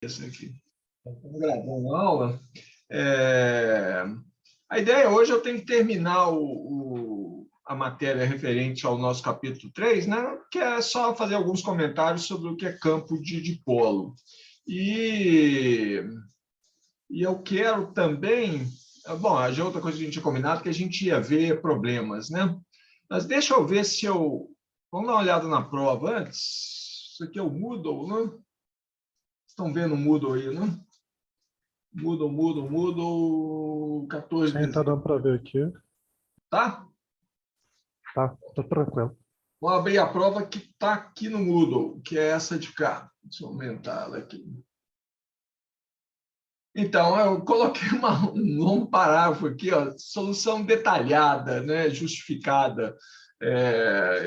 Isso aqui. Estamos gravando a aula. A ideia hoje eu tenho que terminar a matéria referente ao nosso capítulo 3, né? Que é só fazer alguns comentários sobre o que é campo de dipolo. E eu quero também... Bom, a outra coisa que a gente tinha combinado é que a gente ia ver problemas, né? Mas deixa eu ver se eu... Vamos dar uma olhada na prova antes. Isso aqui é o Moodle, né? Estão vendo o Moodle aí, né? Moodle 14 de Sim, tá dando para ver aqui. Tá? Tá tranquilo. Vou abrir a prova que está aqui no Moodle, que é essa de cá. Deixa eu aumentar ela aqui. Então, eu coloquei um longo parágrafo aqui, ó, solução detalhada, né, justificada.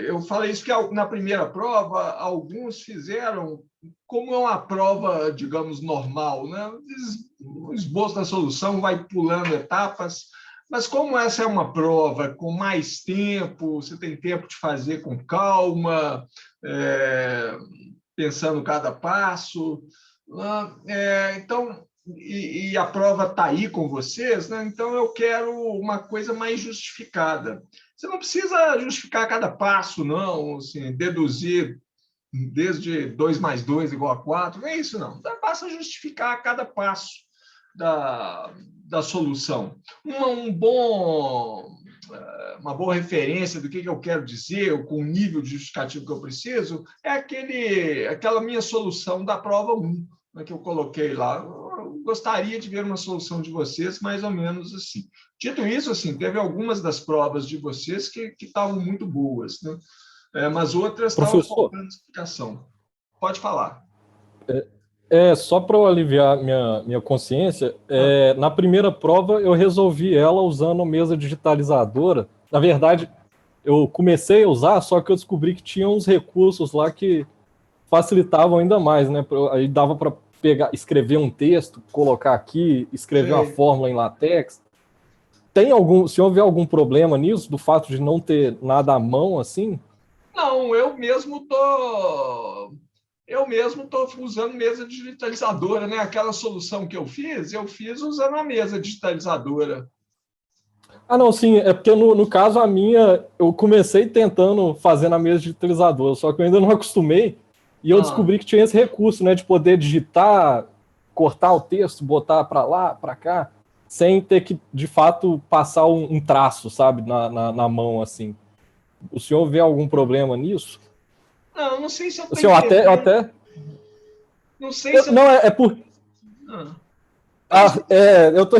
Eu falei isso que na primeira prova, alguns fizeram, como é uma prova, digamos, normal, né? O esboço da solução vai pulando etapas, mas como essa é uma prova com mais tempo, você tem tempo de fazer com calma, pensando cada passo, então... E a prova está aí com vocês, né? Então eu quero uma coisa mais justificada. Você não precisa justificar cada passo, não, assim, deduzir desde 2 mais 2 igual a 4, não é isso, não. Basta justificar cada passo da solução. Uma boa referência do que eu quero dizer, com o nível de justificativo que eu preciso, é aquela minha solução da prova 1, né, que eu coloquei lá. Eu gostaria de ver uma solução de vocês mais ou menos assim. Dito isso, assim, teve algumas das provas de vocês que estavam muito boas, né? Mas outras estavam Professor, faltando explicação. Pode falar. Só para aliviar minha consciência, na primeira prova eu resolvi ela usando mesa digitalizadora. Na verdade, eu comecei a usar, só que eu descobri que tinha uns recursos lá que facilitavam ainda mais, né? Aí dava para escrever um texto, colocar aqui, escrever uma fórmula em LaTeX. Se houver algum problema nisso, do fato de não ter nada à mão, assim? Não, eu mesmo tô usando mesa digitalizadora, né? Aquela solução que eu fiz usando a mesa digitalizadora. Ah, não, sim, é porque no caso a minha, eu comecei tentando fazer na mesa digitalizadora, só que eu ainda não acostumei, e eu descobri que tinha esse recurso, né, de poder digitar, cortar o texto, botar para lá, para cá, sem ter que, de fato, passar um traço, sabe, na mão, assim. O senhor vê algum problema nisso? Não sei se eu O estou senhor entendendo. Não sei se eu... Não, é por... eu tô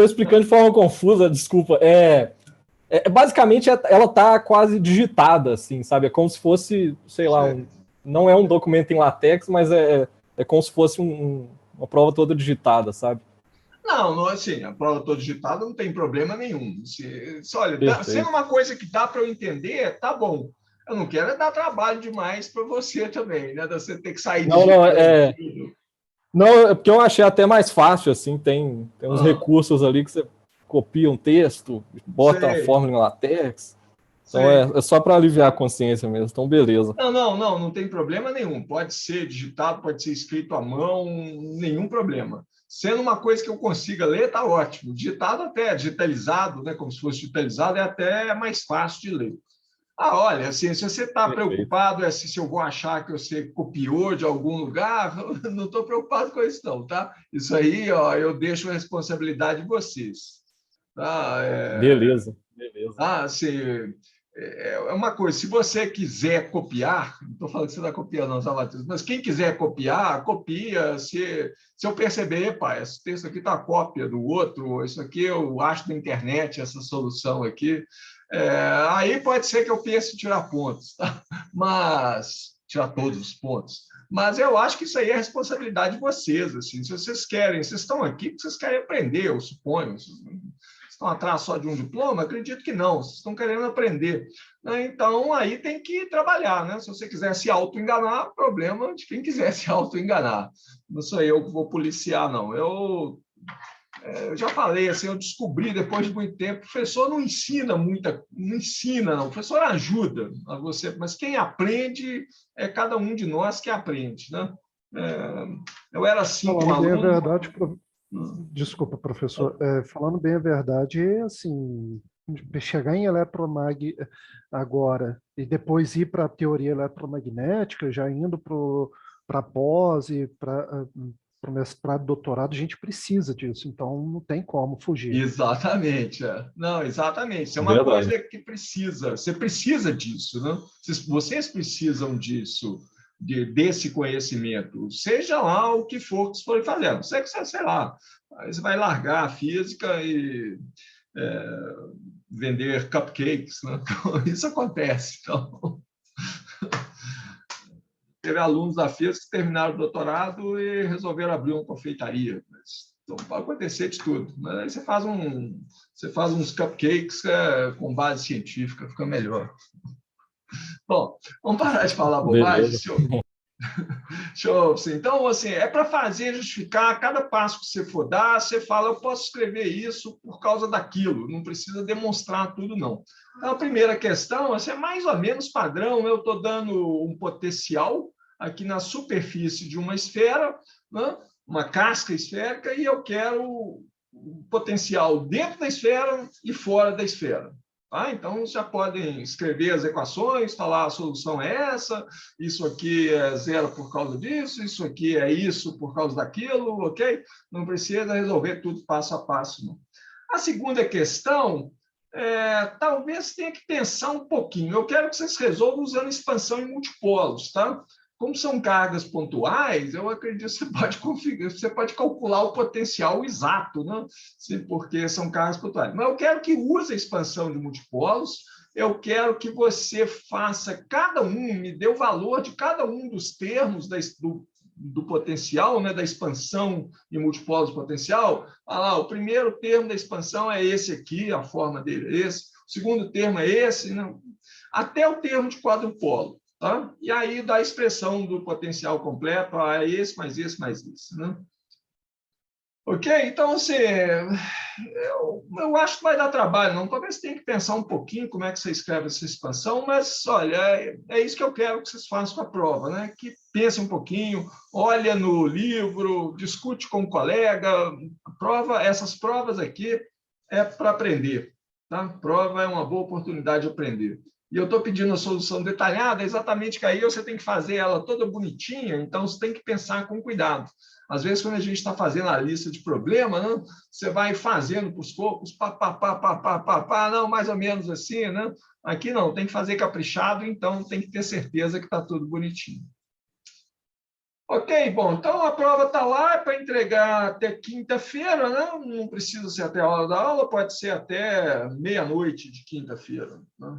explicando de forma confusa, desculpa. Basicamente, ela está quase digitada, assim, sabe? É como se fosse, sei lá, não é um documento em LaTeX, mas é como se fosse uma prova toda digitada, sabe? Não, assim, a prova toda digitada não tem problema nenhum. Olha, sendo uma coisa que dá para eu entender, tá bom. Eu não quero dar trabalho demais para você também, né? Você ter que sair digitando. Não, é porque eu achei até mais fácil, assim, tem uns recursos ali que você copia um texto, bota a fórmula em LaTeX. Então é só para aliviar a consciência mesmo. Então, beleza. Não tem problema nenhum. Pode ser digitado, pode ser escrito à mão, nenhum problema. Sendo uma coisa que eu consiga ler, tá ótimo. Digitado até, digitalizado, né, como se fosse digitalizado, é até mais fácil de ler. Olha, assim, se você está preocupado se eu vou achar que você copiou de algum lugar, não estou preocupado com isso não, tá? Isso aí, ó, eu deixo a responsabilidade de vocês. Tá? Beleza. Assim, é uma coisa, se você quiser copiar, não estou falando que você está copiando, não, Matheus, mas quem quiser copiar, copia. Se eu perceber, pá, esse texto aqui está cópia do outro, isso aqui eu acho na internet, essa solução aqui, aí pode ser que eu pense em tirar pontos, tá? Mas tirar todos os pontos. Mas eu acho que isso aí é responsabilidade de vocês, assim, se vocês querem, vocês estão aqui porque vocês querem aprender, eu suponho. Estão atrás só de um diploma? Acredito que não, vocês estão querendo aprender. Então, aí tem que trabalhar, né? Se você quiser se auto-enganar, problema de quem quiser se auto-enganar. Não sou eu que vou policiar, não. Eu já falei, assim, eu descobri depois de muito tempo, o professor não ensina, não. O professor ajuda a você, mas quem aprende é cada um de nós que aprende, né? Eu era assim com Falando bem a aluno. verdade, desculpa, professor, falando bem a verdade, assim, chegar em eletromag agora e depois ir para a teoria eletromagnética, já indo para pós e para o mestrado, doutorado, a gente precisa disso, então não tem como fugir. Exatamente. Não, exatamente. Isso é uma Verdade. coisa que precisa. Você precisa disso, né? Vocês precisam disso, desse conhecimento, seja lá o que for que vocês forem fazendo. Sei lá, aí você vai largar a física e vender cupcakes, né? Então, isso acontece. Então, teve alunos da física que terminaram o doutorado e resolveram abrir uma confeitaria. Então, pode acontecer de tudo. Mas aí você faz uns cupcakes com base científica, fica melhor. Bom, vamos parar de falar bobagem, Beleza. senhor. Show. Então, assim, é para fazer, justificar, cada passo que você for dar, você fala, eu posso escrever isso por causa daquilo, não precisa demonstrar tudo, não. Então, a primeira questão, assim, é mais ou menos padrão, né? Eu estou dando um potencial aqui na superfície de uma esfera, né? Uma casca esférica, e eu quero o potencial dentro da esfera e fora da esfera. Tá? Então, já podem escrever as equações, falar a solução é essa, isso aqui é zero por causa disso, isso aqui é isso por causa daquilo, ok? Não precisa resolver tudo passo a passo, não. A segunda questão, talvez tenha que pensar um pouquinho. Eu quero que vocês resolvam usando expansão em multipolos, tá? Como são cargas pontuais, eu acredito que você pode calcular o potencial exato, né? Porque são cargas pontuais. Mas eu quero que use a expansão de multipolos, eu quero que você faça me dê o valor de cada um dos termos do potencial, né, da expansão em multipolos potencial. O primeiro termo da expansão é esse aqui, a forma dele é esse, o segundo termo é esse, não, até o termo de quadrupolo. Tá? E aí dá a expressão do potencial completo, é esse, mais esse, mais esse. Né? Ok? Então, assim, eu acho que vai dar trabalho, não. Talvez tenha que pensar um pouquinho como é que você escreve essa expansão, mas, olha, é isso que eu quero que vocês façam com a prova, né? Que pensem um pouquinho, olha no livro, discute com o colega. Essas provas aqui é para aprender. Tá? Prova é uma boa oportunidade de aprender. E eu estou pedindo a solução detalhada, exatamente que aí você tem que fazer ela toda bonitinha, então você tem que pensar com cuidado. Às vezes, quando a gente está fazendo a lista de problemas, né, você vai fazendo por poucos, não, mais ou menos assim, né? Aqui não, tem que fazer caprichado, então tem que ter certeza que está tudo bonitinho. Ok, bom, então a prova está lá, é para entregar até quinta-feira, né? Não precisa ser até a hora da aula, pode ser até meia-noite de quinta-feira, né?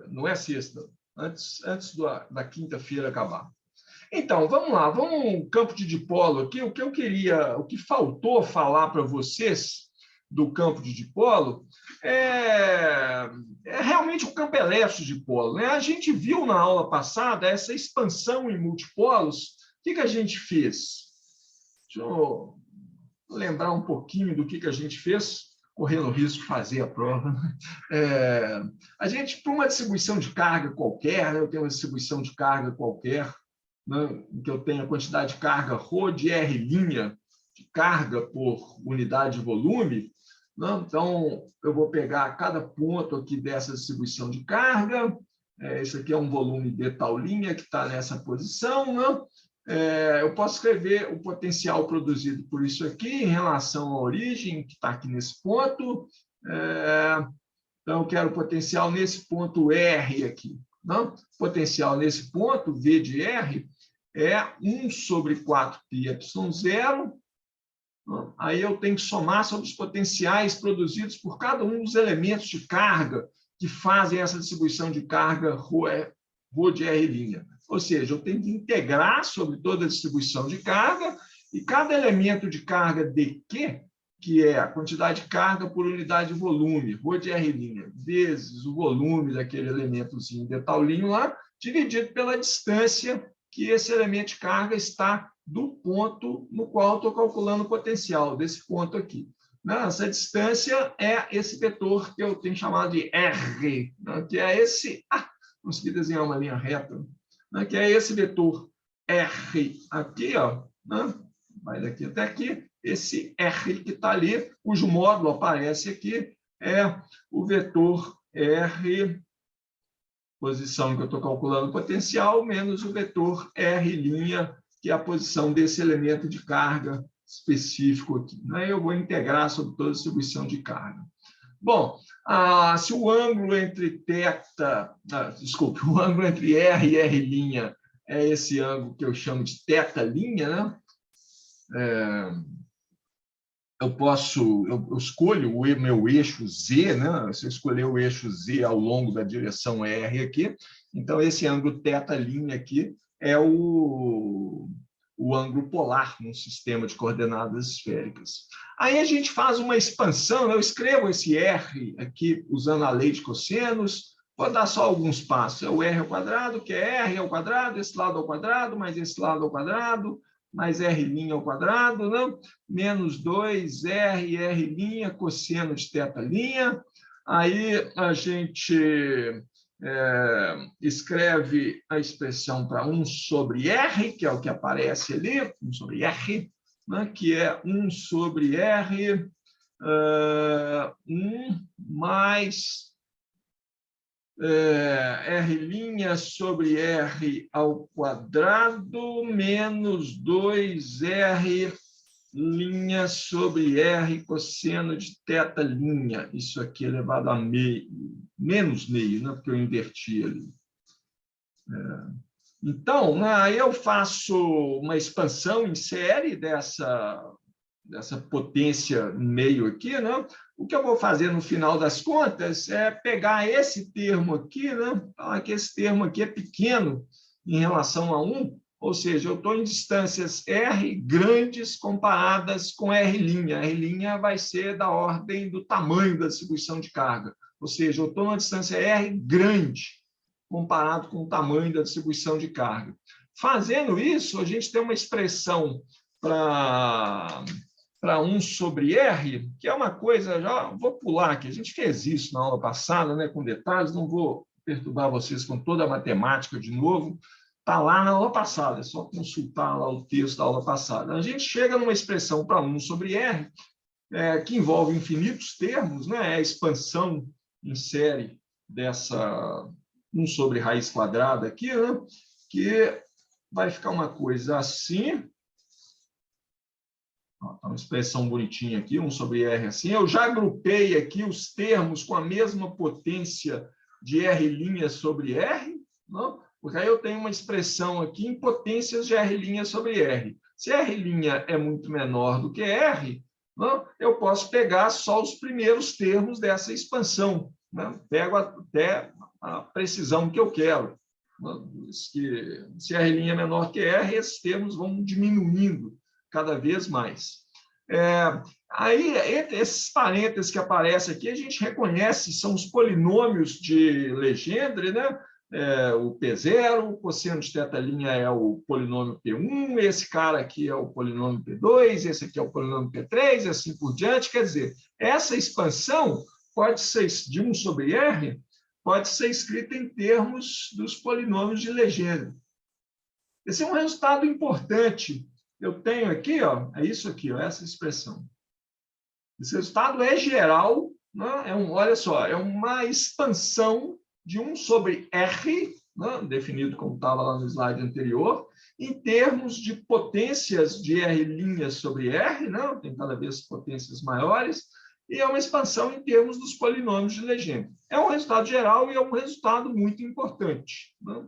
Não é sexta, antes da quinta-feira acabar. Então, vamos lá, vamos um campo de dipolo aqui. O que faltou falar para vocês do campo de dipolo é realmente o campo elétrico de dipolo, né? A gente viu na aula passada essa expansão em multipolos. O que a gente fez? Deixa eu lembrar um pouquinho do que a gente fez, correndo o risco de fazer a prova. A gente, para uma distribuição de carga qualquer, né? Eu tenho uma distribuição de carga qualquer, né, que eu tenho a quantidade de carga ρ de R' de carga por unidade de volume, né? Então, eu vou pegar cada ponto aqui dessa distribuição de carga, esse aqui é um volume de tal linha que está nessa posição, né? Eu posso escrever o potencial produzido por isso aqui em relação à origem, que está aqui nesse ponto. Então, eu quero o potencial nesse ponto R aqui. Não? Potencial nesse ponto, V de R, é 1 sobre 4πε0. Aí eu tenho que somar sobre os potenciais produzidos por cada um dos elementos de carga que fazem essa distribuição de carga ρ de R'. Ou seja, eu tenho que integrar sobre toda a distribuição de carga e cada elemento de carga de Q, que é a quantidade de carga por unidade de volume, ρ de R', vezes o volume daquele elementozinho de tal linho lá, dividido pela distância que esse elemento de carga está do ponto no qual eu estou calculando o potencial, desse ponto aqui. Essa distância é esse vetor que eu tenho chamado de R, que é esse... consegui desenhar uma linha reta, que é esse vetor R aqui, ó, né? Vai daqui até aqui, esse R que está ali, cujo módulo aparece aqui, é o vetor R, posição que eu estou calculando o potencial, menos o vetor R', que é a posição desse elemento de carga específico aqui. Né? Eu vou integrar sobre toda a distribuição de carga. Bom, se o ângulo entre o ângulo entre R e R' é esse ângulo que eu chamo de θ', né? Eu escolho o meu eixo Z, né? Se eu escolher o eixo Z ao longo da direção R aqui, então esse ângulo θ' aqui é o ângulo polar num sistema de coordenadas esféricas. Aí a gente faz uma expansão, eu escrevo esse R aqui usando a lei de cossenos, vou dar só alguns passos. É o R ao quadrado, que é R ao quadrado, esse lado ao quadrado, mais esse lado ao quadrado, mais R' ao quadrado, né? Menos 2R, R', cosseno de θ'. Aí a gente escreve a expressão para 1 sobre R, que é o que aparece ali, 1 sobre R, né? Que é 1 sobre R, 1 mais R' sobre R ao quadrado menos 2R' sobre R cosseno de θ'. Isso aqui é elevado a meio, menos meio, né? Porque eu inverti ali. Então, aí eu faço uma expansão em série dessa potência meio aqui, né? O que eu vou fazer no final das contas é pegar esse termo aqui, né? Falar que esse termo aqui é pequeno em relação a 1, ou seja, eu estou em distâncias R grandes comparadas com R'. R' vai ser da ordem do tamanho da distribuição de carga, ou seja, eu estou numa distância R grande comparado com o tamanho da distribuição de carga. Fazendo isso, a gente tem uma expressão para 1 sobre R, que é uma coisa, já vou pular aqui, a gente fez isso na aula passada, né, com detalhes, não vou perturbar vocês com toda a matemática de novo, está lá na aula passada, é só consultar lá o texto da aula passada. A gente chega numa expressão para 1 sobre R, que envolve infinitos termos, né, é a expansão em série dessa 1 sobre raiz quadrada aqui, né, que vai ficar uma coisa assim. Uma expressão bonitinha aqui, 1 sobre R assim. Eu já agrupei aqui os termos com a mesma potência de R' sobre R, não? Porque aí eu tenho uma expressão aqui em potências de R' sobre R. Se R' é muito menor do que R, não? Eu posso pegar só os primeiros termos dessa expansão, né? Pego até a precisão que eu quero. Se R' é menor que R, esses termos vão diminuindo cada vez mais. Aí, esses parênteses que aparecem aqui, a gente reconhece, são os polinômios de Legendre, né? O P0, o cosseno de θ' é o polinômio P1, esse cara aqui é o polinômio P2, esse aqui é o polinômio P3, e assim por diante. Quer dizer, essa expansão pode ser de 1 sobre R, pode ser escrita em termos dos polinômios de Legendre. Esse é um resultado importante. Eu tenho aqui, ó, é isso aqui, ó, essa expressão. Esse resultado é geral, né? Olha só, é uma expansão de 1 sobre R, né? Definido como estava lá no slide anterior, em termos de potências de R' sobre R, né? Tem cada vez potências maiores, e é uma expansão em termos dos polinômios de Legendre. É um resultado geral e é um resultado muito importante, né?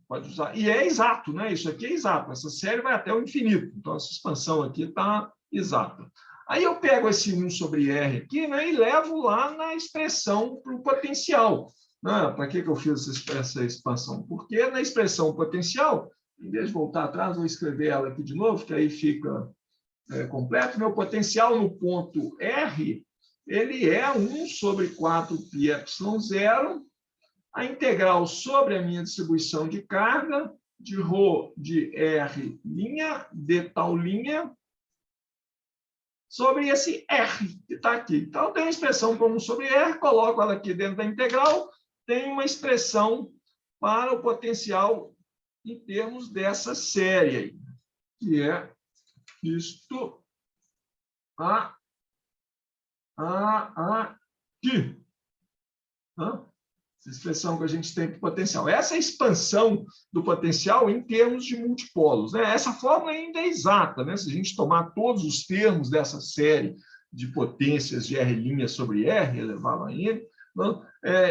Pode usar. E é exato, né? Isso aqui é exato. Essa série vai até o infinito. Então, essa expansão aqui está exata. Aí eu pego esse 1 sobre R aqui, né, e levo lá na expressão para o potencial. Né? Para que eu fiz essa expansão? Porque na expressão potencial, em vez de voltar atrás, vou escrever ela aqui de novo, que aí fica completo. Meu potencial no ponto R, ele é 1 sobre 4πε0, a integral sobre a minha distribuição de carga, de ρ de R', de tal linha, sobre esse R que está aqui. Então, tem a expressão para 1 sobre R, coloco ela aqui dentro da integral, tem uma expressão para o potencial em termos dessa série aí, que é isto aqui. Essa expressão que a gente tem para o potencial. Essa é a expansão do potencial em termos de multipolos, né? Essa fórmula ainda é exata, né? Se a gente tomar todos os termos dessa série de potências de R' sobre R elevado a N,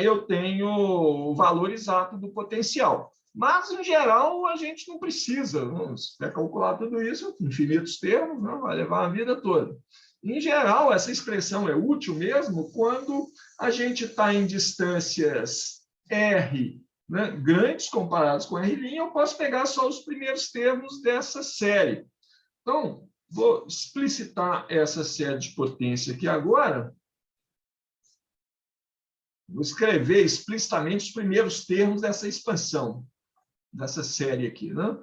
eu tenho o valor exato do potencial. Mas, em geral, a gente não precisa. Se quer calcular tudo isso, infinitos termos, vai levar a vida toda. Em geral, essa expressão é útil mesmo quando a gente está em distâncias R, né, grandes comparadas com R', eu posso pegar só os primeiros termos dessa série. Então, vou explicitar essa série de potência aqui agora. Vou escrever explicitamente os primeiros termos dessa expansão, dessa série aqui. Né?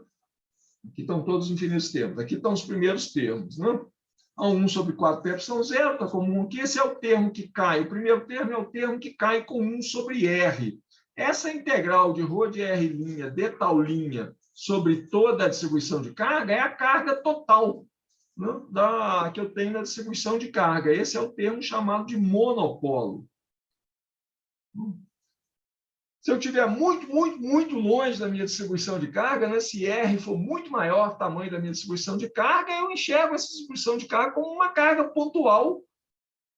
Aqui estão todos os infinitos termos. Aqui estão os primeiros termos. Né? A 1 sobre 4π são 0, está comum aqui. Esse é o termo que cai. O primeiro termo é o termo que cai com 1 sobre R. Essa integral de ρ de R' de tal linha sobre toda a distribuição de carga é a carga total, né, que eu tenho na distribuição de carga. Esse é o termo chamado de monopolo. Se eu estiver muito longe da minha distribuição de carga, né, se R for muito maior o tamanho da minha distribuição de carga, eu enxergo essa distribuição de carga como uma carga pontual,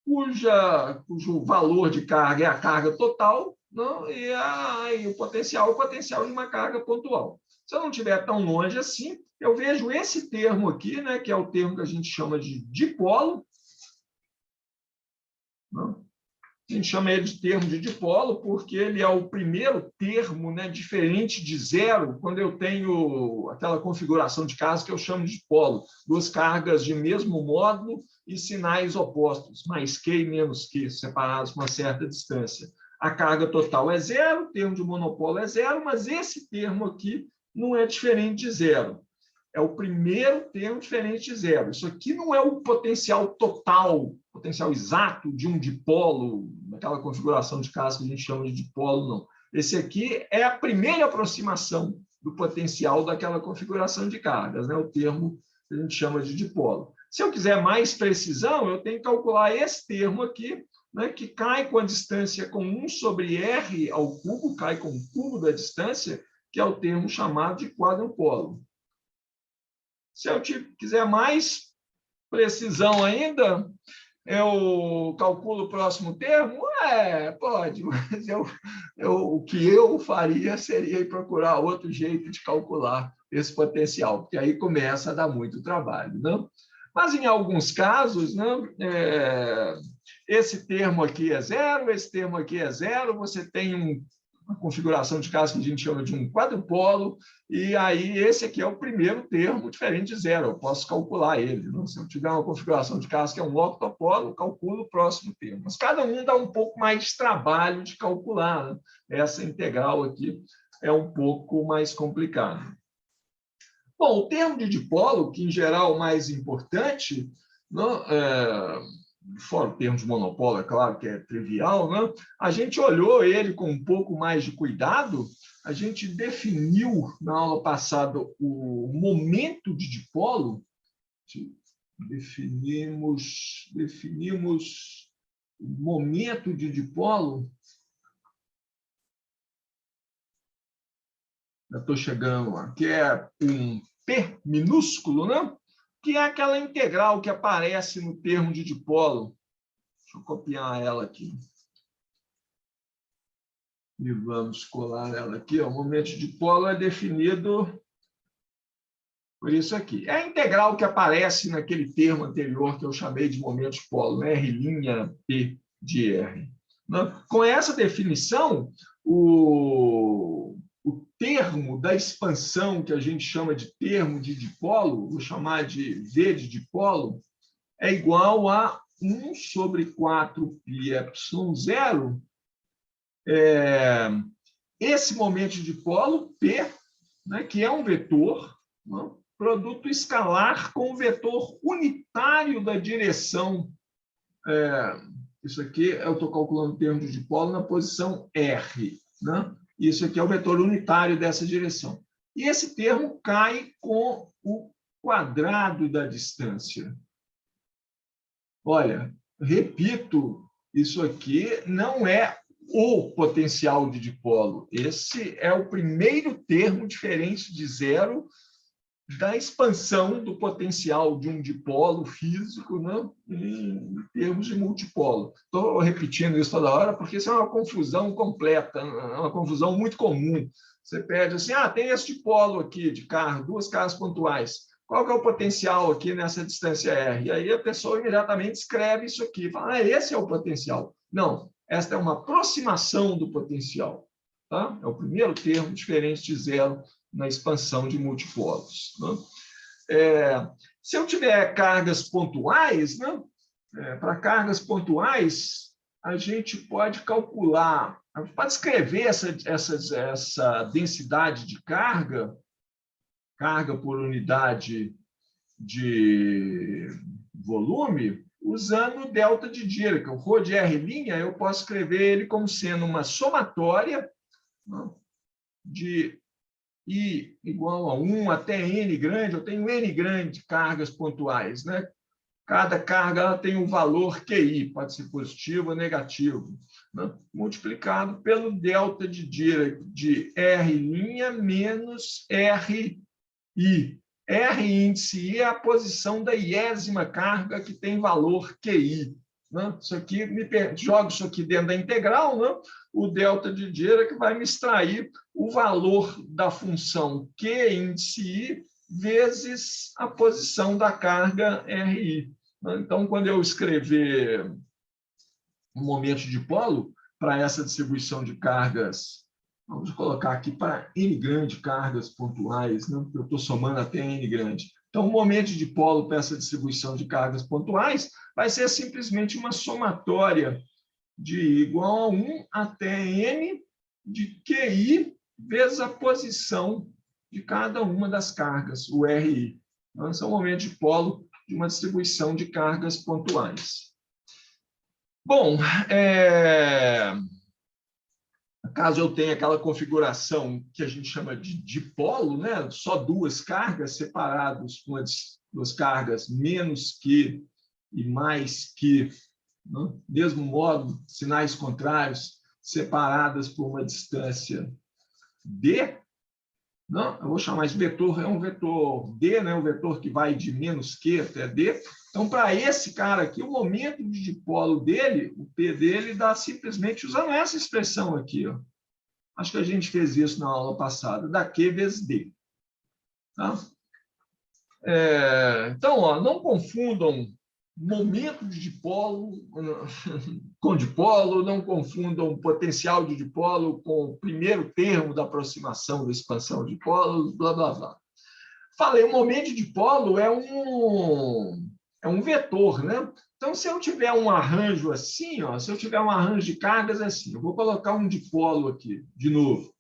cujo valor de carga é a carga total, não, e o potencial de uma carga pontual. Se eu não estiver tão longe assim, eu vejo esse termo aqui, né, que é o termo que a gente chama de dipolo. Não? A gente chama ele de termo de dipolo porque ele é o primeiro termo, né, diferente de zero, quando eu tenho aquela configuração de cargas que eu chamo de dipolo, duas cargas de mesmo módulo e sinais opostos, mais Q e menos Q, separados por uma certa distância. A carga total é zero, o termo de monopolo é zero, mas esse termo aqui não é diferente de zero. É o primeiro termo diferente de zero. Isso aqui não é o potencial total, potencial exato de um dipolo, naquela configuração de caso que a gente chama de dipolo, não. Esse aqui é a primeira aproximação do potencial daquela configuração de cargas, né? O termo que a gente chama de dipolo. Se eu quiser mais precisão, eu tenho que calcular esse termo aqui, né, que cai com a distância com 1 sobre R ao cubo, cai com o cubo da distância, que é o termo chamado de quadrupolo. Se eu quiser mais precisão ainda, eu calculo o próximo termo? Pode, mas o que eu faria seria procurar outro jeito de calcular esse potencial, porque aí começa a dar muito trabalho. Não? Mas, em alguns casos, não, esse termo aqui é zero, esse termo aqui é zero, você tem uma configuração de caso que a gente chama de um quadrupolo, e aí esse aqui é o primeiro termo diferente de zero, eu posso calcular ele. Não? Se eu tiver uma configuração de caso que é um octopolo, eu calculo o próximo termo. Mas cada um dá um pouco mais de trabalho de calcular. Né? Essa integral aqui é um pouco mais complicada. Bom, o termo de dipolo, que em geral é o mais importante, não, fora o termo de monopolo, é claro que é trivial, né? A gente olhou ele com um pouco mais de cuidado, a gente definiu na aula passada o momento de dipolo, definimos o momento de dipolo. Eu estou chegando lá, que é um P minúsculo, né? Que é aquela integral que aparece no termo de dipolo. Deixa eu copiar ela aqui. E vamos colar ela aqui. O momento de dipolo é definido por isso aqui. É a integral que aparece naquele termo anterior que eu chamei de momento de dipolo, né? R'P de R. Com essa definição, o termo da expansão, que a gente chama de termo de dipolo, vou chamar de V de dipolo, é igual a 1 sobre 4πε0. Esse momento de dipolo, P, né, que é um vetor, né, produto escalar com o vetor unitário da direção. Isso aqui, eu estou calculando o termo de dipolo na posição R. Né? Isso aqui é o vetor unitário dessa direção. E esse termo cai com o quadrado da distância. Olha, repito, isso aqui não é o potencial de dipolo. Esse é o primeiro termo diferente de zero da expansão do potencial de um dipolo físico, né, em termos de multipolo. Estou repetindo isso toda hora porque isso é uma confusão completa, é uma confusão muito comum. Você pede assim, tem esse dipolo aqui de carga, duas cargas pontuais. Qual que é o potencial aqui nessa distância R? E aí a pessoa imediatamente escreve isso aqui, fala, esse é o potencial. Não, esta é uma aproximação do potencial. Tá? É o primeiro termo diferente de zero na expansão de multipolos. Né? Se eu tiver cargas pontuais, né? Para cargas pontuais, a gente pode calcular, a gente pode escrever essa densidade de carga por unidade de volume, usando o delta de Dirac. O ρ de R', eu posso escrever ele como sendo uma somatória, né, de I igual a 1 até N grande, eu tenho N grande cargas pontuais, né? Cada carga ela tem um valor QI, pode ser positivo ou negativo, né? Multiplicado pelo delta de Dirac de R' menos RI. R índice I é a posição da iésima carga que tem valor QI. Né? Isso aqui, jogo isso aqui dentro da integral, né? O delta de Dirac vai me extrair o valor da função Q índice I vezes a posição da carga RI. Então, quando eu escrever um momento de dipolo para essa distribuição de cargas, vamos colocar aqui para N grande cargas pontuais, né? Eu estou somando até N grande. Então, o momento de dipolo para essa distribuição de cargas pontuais vai ser simplesmente uma somatória de I igual a 1 até N de QI vezes a posição de cada uma das cargas, o RI. Então, esse é o momento de dipolo de uma distribuição de cargas pontuais. Bom, caso eu tenha aquela configuração que a gente chama de dipolo, né? Só duas cargas separadas com as duas cargas menos que e mais que, né? Mesmo modo, sinais contrários separadas por uma distância D. Não, eu vou chamar esse vetor, é um vetor D, né? Um vetor que vai de menos Q até D. Então, para esse cara aqui, o momento de dipolo dele, o P dele, dá simplesmente usando essa expressão aqui. Ó. Acho que a gente fez isso na aula passada, da Q vezes D. Tá? Então, ó, não confundam momento de dipolo com dipolo, não confundam potencial de dipolo com o primeiro termo da aproximação da expansão de dipolos, blá, blá, blá. Falei, o momento de dipolo é um vetor, né? Então, se eu tiver um arranjo assim, ó, se eu tiver um arranjo de cargas assim, eu vou colocar um dipolo aqui, de novo,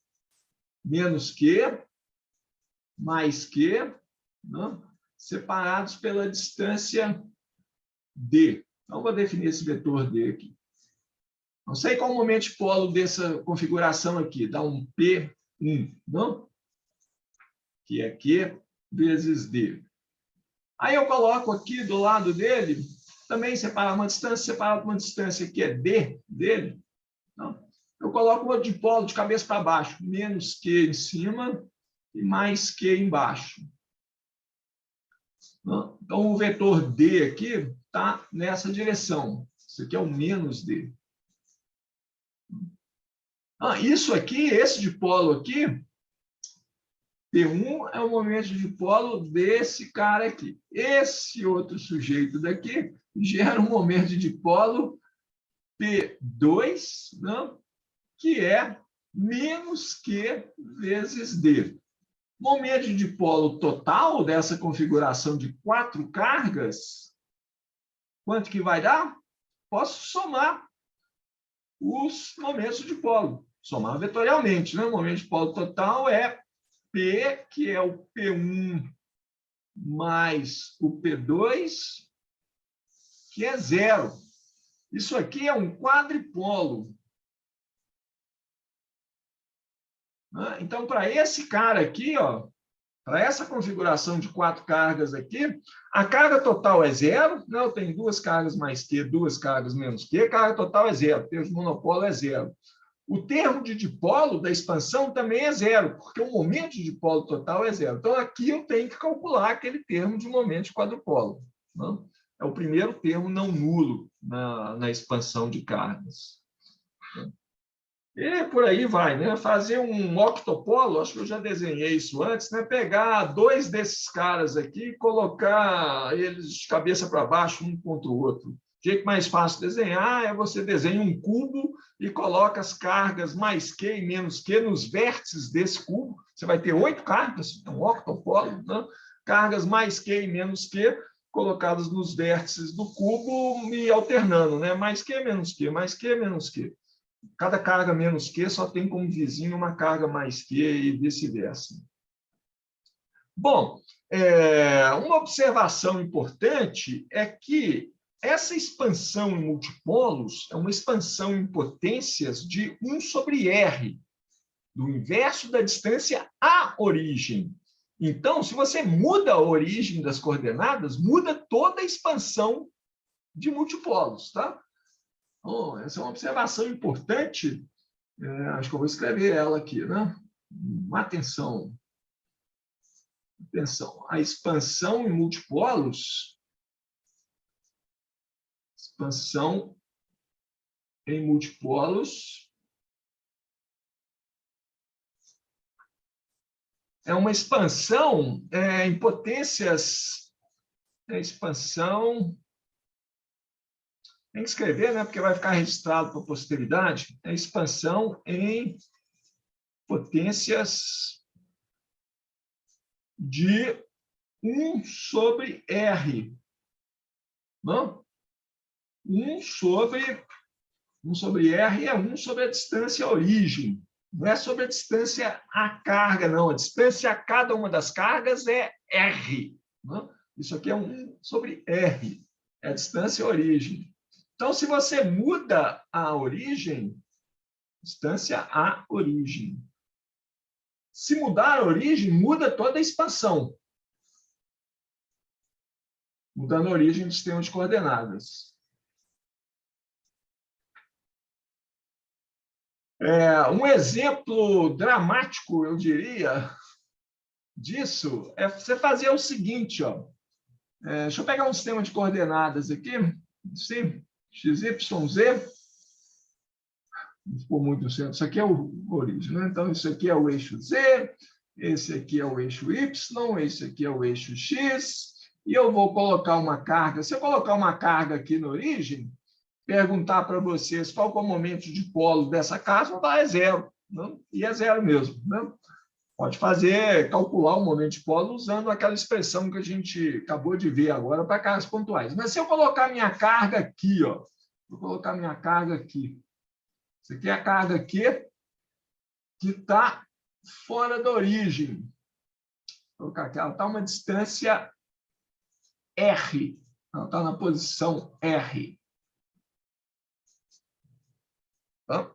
menos Q, mais Q, né? Separados pela distância D. Então, vou definir esse vetor D aqui. Não sei qual o momento de dipolo dessa configuração aqui, dá um P1, não? Que é Q vezes D. Aí eu coloco aqui do lado dele, também separar uma distância, separado uma distância que é D dele. Não? Eu coloco outro dipolo de cabeça para baixo, menos Q em cima e mais Q embaixo. Não? Então, o vetor D aqui está nessa direção. Isso aqui é o menos D. Isso aqui, esse dipolo aqui, P1 é o momento de dipolo desse cara aqui. Esse outro sujeito daqui gera um momento de dipolo P2, né, que é menos Q vezes D. Momento de dipolo total dessa configuração de 4 cargas, quanto que vai dar? Posso somar os momentos de dipolo. Somar vetorialmente, né? O momento de dipolo total é P, que é o P1 mais o P2, que é zero. Isso aqui é um quadripolo. né? Então, para esse cara aqui, ó, para essa configuração de 4 cargas aqui, a carga total é 0, né? Eu tenho 2 cargas mais Q, 2 cargas menos Q, carga total é 0, o termo de monopolo é 0. O termo de dipolo da expansão também é 0, porque o momento de dipolo total é 0. Então, aqui eu tenho que calcular aquele termo de momento de quadrupolo, né? É o primeiro termo não nulo na expansão de cargas. E por aí vai, né? Fazer um octopolo, acho que eu já desenhei isso antes, né? Pegar 2 desses caras aqui e colocar eles de cabeça para baixo, um contra o outro. O jeito mais fácil de desenhar é você desenha um cubo e coloca as cargas mais Q e menos Q nos vértices desse cubo. Você vai ter 8 cargas, é um octopolo, né? Cargas mais Q e menos Q colocadas nos vértices do cubo e alternando, né? Mais Q, menos Q, mais Q, menos Q. Cada carga menos Q só tem como vizinho uma carga mais Q e vice-versa. Bom, uma observação importante é que essa expansão em multipolos é uma expansão em potências de 1 sobre R, do inverso da distância à origem. Então, se você muda a origem das coordenadas, muda toda a expansão de multipolos, tá? Bom, essa é uma observação importante, acho que eu vou escrever ela aqui, né? Atenção. Atenção, a expansão em multipolos, é uma expansão em potências, expansão, tem que escrever, né? Porque vai ficar registrado para a posteridade. É expansão em potências de 1 sobre R. Não? 1 sobre R é 1 sobre a distância à origem. Não é sobre a distância à carga, não. A distância a cada uma das cargas é R. Não? Isso aqui é 1 sobre R. É a distância à origem. Então, se você muda a origem, distância à origem. Se mudar a origem, muda toda a expansão. Mudando a origem do sistema de coordenadas. Um exemplo dramático, eu diria, disso é você fazer o seguinte, ó. Deixa eu pegar um sistema de coordenadas aqui. Sim. X, Y, Z, não ficou muito no centro, isso aqui é o origem, né? Então, isso aqui é o eixo Z, esse aqui é o eixo Y, esse aqui é o eixo X, e eu vou colocar uma carga. Se eu colocar uma carga aqui na origem, perguntar para vocês qual é o momento de polo dessa carga, vão dar 0, não? E é 0 mesmo, né? Pode calcular o momento de polo usando aquela expressão que a gente acabou de ver agora para cargas pontuais. Mas se eu colocar minha carga aqui, ó, vou colocar minha carga aqui. Isso aqui é a carga Q que está fora da origem. Vou colocar aqui, ela está uma distância R. Ela está na posição R. Tá?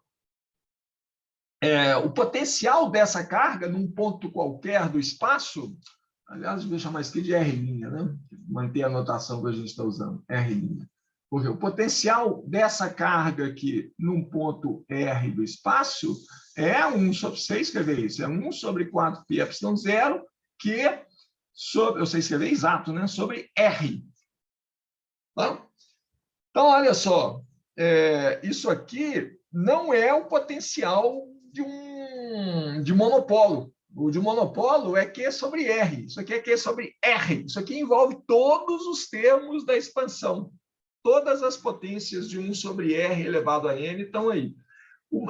O potencial dessa carga num ponto qualquer do espaço, aliás, eu vou chamar isso aqui de R', né? Manter a notação que a gente está usando, R'. Porque o potencial dessa carga aqui num ponto R do espaço é 1 sobre, sei escrever isso, é 1 sobre 4πε0, que sobre, eu sei escrever exato, né? Sobre R. Tá? Então, olha só, isso aqui não é o potencial de monopolo. O de monopolo é Q sobre R. Isso aqui é Q sobre R. Isso aqui envolve todos os termos da expansão. Todas as potências de 1 sobre R elevado a n estão aí.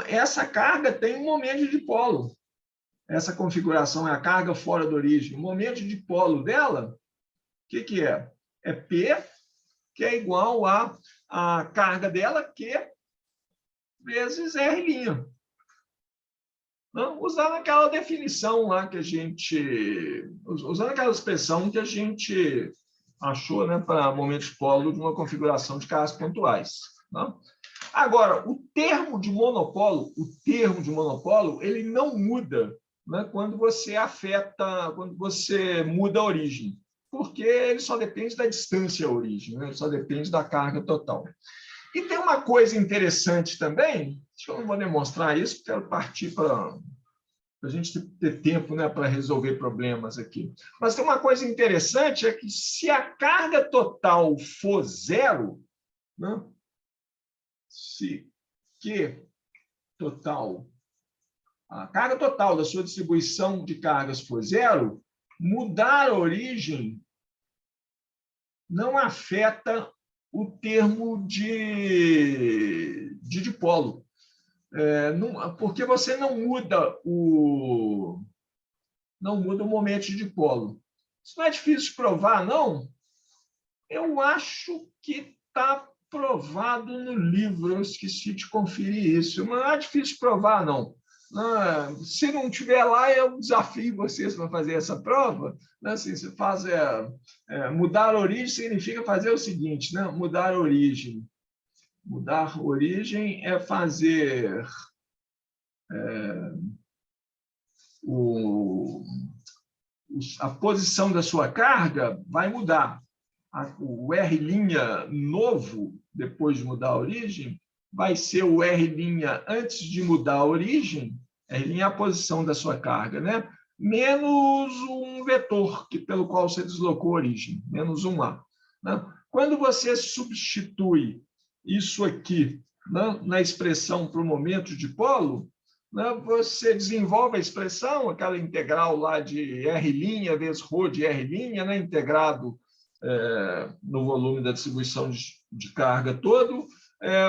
Essa carga tem um momento de dipolo. Essa configuração é a carga fora da origem. O momento de dipolo dela, o que é? É P, que é igual a carga dela, Q, vezes R'. Usando aquela definição lá que a gente... Usando aquela expressão que a gente achou, né, para momento de polo de uma configuração de cargas pontuais. Tá? Agora, o termo de monopolo, ele não muda, né, quando você muda a origem, porque ele só depende da distância à origem, né, ele só depende da carga total. E tem uma coisa interessante também, acho que eu não vou demonstrar isso, quero partir para a gente ter tempo, né, para resolver problemas aqui. Mas tem uma coisa interessante, é que se a carga total for zero, né, se Q total, a carga total da sua distribuição de cargas for zero, mudar a origem não afeta o termo de dipolo. Porque você não muda o momento de dipolo. Isso não é difícil de provar, não? Eu acho que está provado no livro, eu esqueci de conferir isso, mas não é difícil de provar, não. Se não tiver lá, eu desafio vocês para fazer essa prova. Assim, você faz, mudar a origem significa fazer o seguinte, né? Mudar a origem. Mudar a origem é fazer a posição da sua carga vai mudar. O R' novo, depois de mudar a origem, vai ser o R' antes de mudar a origem, R' é a posição da sua carga, né? Menos um vetor pelo qual você deslocou a origem, menos um A. Né? Quando você substitui isso aqui, né, na expressão para o momento de dipolo, né, você desenvolve a expressão, aquela integral lá de R' vezes ρ de R', né, integrado no volume da distribuição de carga todo,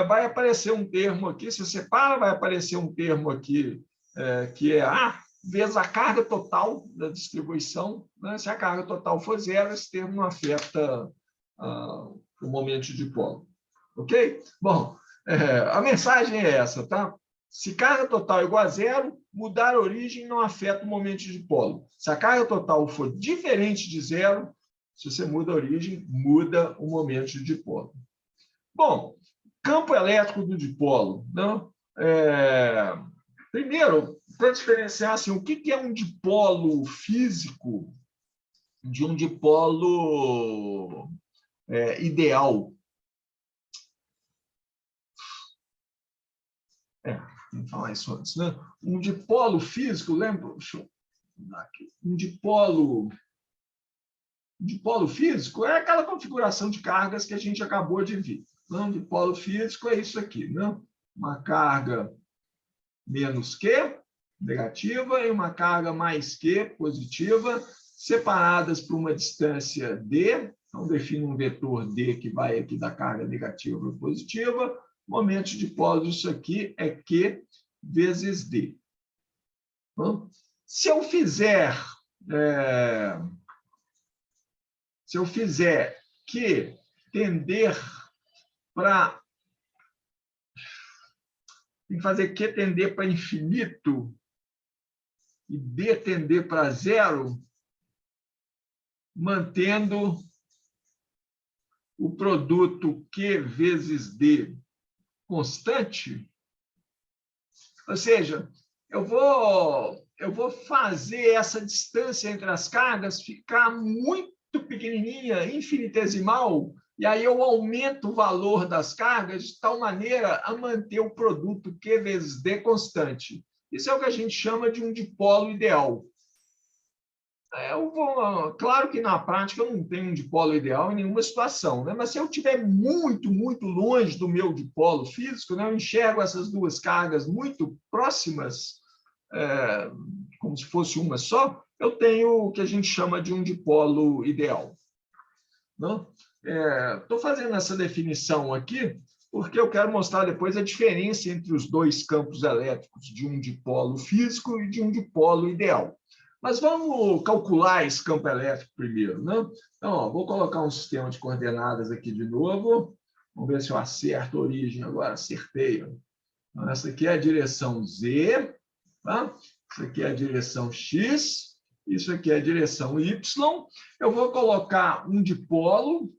vai aparecer um termo aqui, se você separa, vai aparecer um termo aqui que é A vezes a carga total da distribuição. Né? Se a carga total for zero, esse termo não afeta o momento de dipolo. Ok? Bom, a mensagem é essa, tá? Se carga total é igual a zero, mudar a origem não afeta o momento de dipolo. Se a carga total for diferente de zero, se você muda a origem, muda o momento de dipolo. Bom, campo elétrico do dipolo. Não? Primeiro, para diferenciar assim, o que é um dipolo físico de um dipolo ideal. Vamos falar isso antes, né? Um dipolo físico, lembra? Deixa eu dar aqui. Um dipolo físico é aquela configuração de cargas que a gente acabou de ver. Um dipolo físico é isso aqui, né? Uma carga menos Q, negativa, e uma carga mais Q, positiva, separadas por uma distância D. Então, defino um vetor D que vai aqui da carga negativa para positiva. Momento de dipolo disso aqui é Q vezes D. Se eu fizer Q tender para... Tem que fazer Q tender para infinito e D tender para zero, mantendo o produto Q vezes D constante. Ou seja, eu vou fazer essa distância entre as cargas ficar muito pequenininha, infinitesimal, e aí eu aumento o valor das cargas de tal maneira a manter o produto Q vezes D constante. Isso é o que a gente chama de um dipolo ideal. Claro que na prática eu não tenho um dipolo ideal em nenhuma situação, né? Mas se eu estiver muito, muito longe do meu dipolo físico, né, eu enxergo essas duas cargas muito próximas, como se fosse uma só, eu tenho o que a gente chama de um dipolo ideal. Estou fazendo essa definição aqui porque eu quero mostrar depois a diferença entre os dois campos elétricos, de um dipolo físico e de um dipolo ideal. Mas vamos calcular esse campo elétrico primeiro, né? Então, vou colocar um sistema de coordenadas aqui de novo. Vamos ver se eu acerto a origem agora. Acertei. Então, essa aqui é a direção Z, tá? Isso aqui é a direção X, isso aqui é a direção Y. Eu vou colocar um dipolo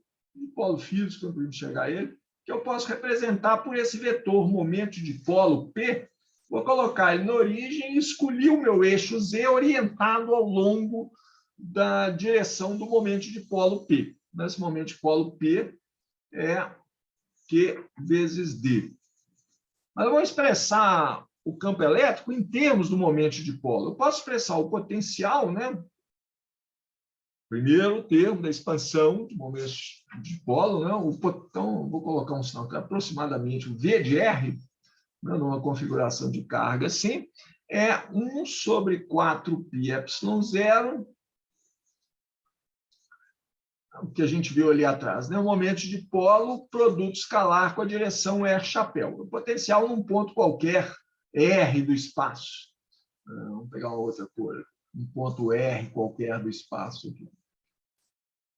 físico, para enxergar ele, que eu posso representar por esse vetor momento de polo P. Vou colocar ele na origem e escolhi o meu eixo Z orientado ao longo da direção do momento de polo P. Nesse momento de polo P é Q vezes D. Mas eu vou expressar o campo elétrico em termos do momento de polo. Eu posso expressar o potencial, né? Primeiro termo da expansão do momento de polo, né? Então, vou colocar um sinal que é aproximadamente o V de R, né? Numa configuração de carga assim, é 1 sobre 4πε0, o que a gente viu ali atrás, né? O momento de polo, produto escalar com a direção R chapéu. O potencial num ponto qualquer, R do espaço. Vamos pegar uma outra cor. Um ponto R qualquer do espaço aqui.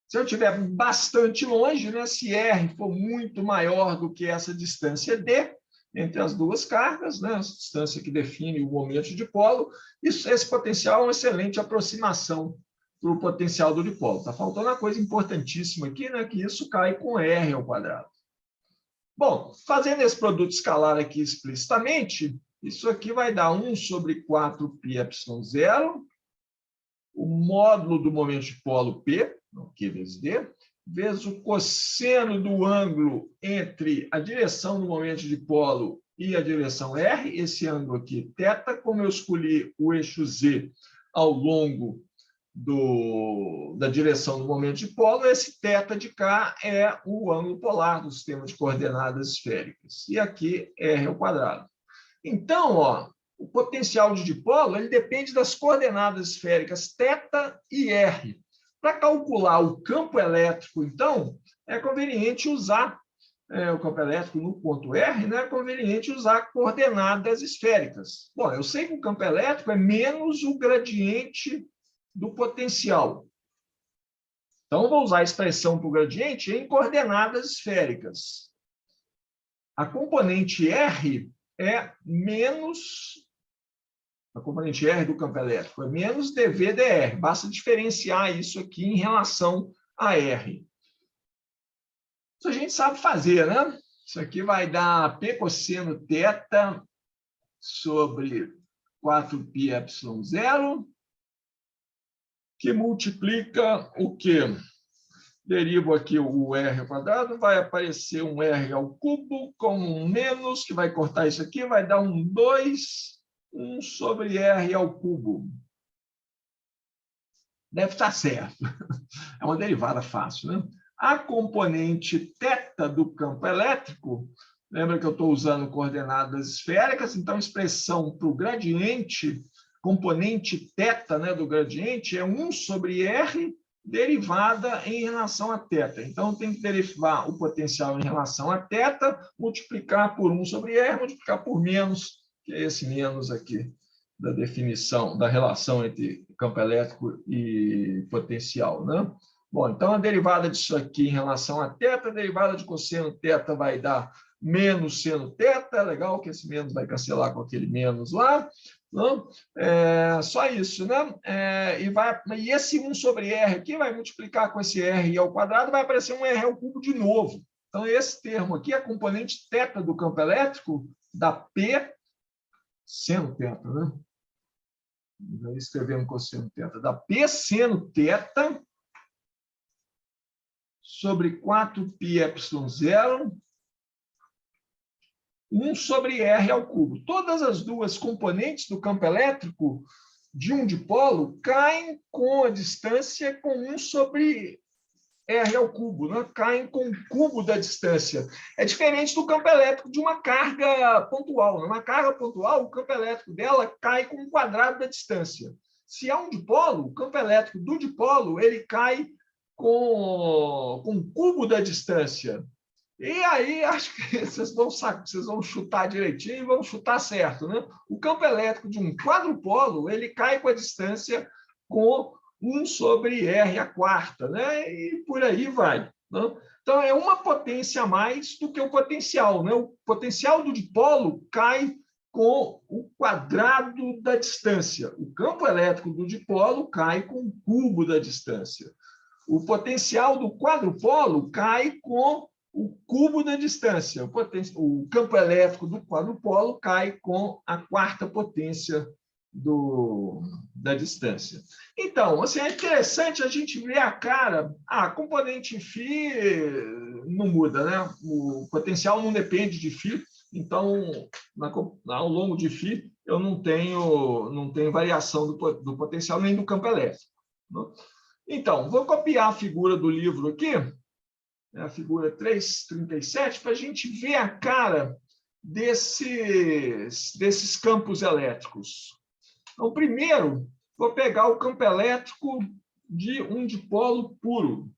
Se eu estiver bastante longe, né? Se R for muito maior do que essa distância D, entre as duas cargas, né? Essa distância que define o momento de polo, esse potencial é uma excelente aproximação para o potencial do dipolo. Está faltando uma coisa importantíssima aqui, né? Que isso cai com R ao quadrado. Bom, fazendo esse produto escalar aqui explicitamente, isso aqui vai dar 1 sobre 4πε0, o módulo do momento de polo P, Q vezes D, vezes o cosseno do ângulo entre a direção do momento de polo e a direção R, esse ângulo aqui, θ, como eu escolhi o eixo Z ao longo da direção do momento de polo, esse θ de cá é o ângulo polar do sistema de coordenadas esféricas. E aqui R ao quadrado. Então, ó, o potencial de dipolo ele depende das coordenadas esféricas θ e R. Para calcular o campo elétrico, então, é conveniente usar o campo elétrico no ponto R, né? É conveniente usar coordenadas esféricas. Bom, eu sei que o campo elétrico é menos o gradiente do potencial. Então, vou usar a expressão para o gradiente em coordenadas esféricas. A componente R é menos... A componente R do campo elétrico é menos dV dr. Basta diferenciar isso aqui em relação a R. Isso a gente sabe fazer, né? Isso aqui vai dar P cosseno θ sobre 4πε0, que multiplica o quê? Derivo aqui o R ao quadrado, vai aparecer um R ao cubo com um menos, que vai cortar isso aqui, vai dar um 2, 1 sobre R ao cubo. Deve estar certo. É uma derivada fácil, né? A componente θ do campo elétrico, lembra que eu estou usando coordenadas esféricas, então a expressão para o gradiente, componente θ, né, do gradiente, é 1 sobre R derivada em relação a θ. Então, tem que derivar o potencial em relação a θ, multiplicar por 1 sobre R, multiplicar por menos, que é esse menos aqui, da definição, da relação entre campo elétrico e potencial, né? Bom, então a derivada disso aqui em relação a θ, a derivada de cosseno θ vai dar menos seno θ, é legal que esse menos vai cancelar com aquele menos lá, não? Só isso, né? E esse 1 sobre R aqui vai multiplicar com esse R ao quadrado, vai aparecer um R ao cubo de novo. Então, esse termo aqui, a componente θ do campo elétrico, da P seno θ, né? Escrevendo cosseno θ, da P seno θ sobre 4πε0, 1 sobre R ao cubo. Todas as duas componentes do campo elétrico de um dipolo caem com a distância com 1 sobre R ao cubo, né? Caem com o cubo da distância. É diferente do campo elétrico de uma carga pontual. Numa carga pontual, o campo elétrico dela cai com o quadrado da distância. Se é um dipolo, o campo elétrico do dipolo ele cai com o cubo da distância. E aí, acho que vocês vão chutar direitinho e vão chutar certo, né? O campo elétrico de um quadrupolo, ele cai com a distância com 1 sobre R à quarta, né? E por aí vai, né? Então, é uma potência a mais do que o potencial, né? O potencial do dipolo cai com o quadrado da distância. O campo elétrico do dipolo cai com o cubo da distância. O potencial do quadrupolo cai com o cubo da distância. O campo elétrico do quadrupolo cai com a quarta potência da distância. Então, assim, é interessante a gente ver a cara. A componente φ não muda, né? O potencial não depende de φ, então, ao longo de φ, eu não tenho variação do potencial nem do campo elétrico. Então, vou copiar a figura do livro aqui, a figura 337, para a gente ver a cara desses campos elétricos. Então, primeiro, vou pegar o campo elétrico de um dipolo puro.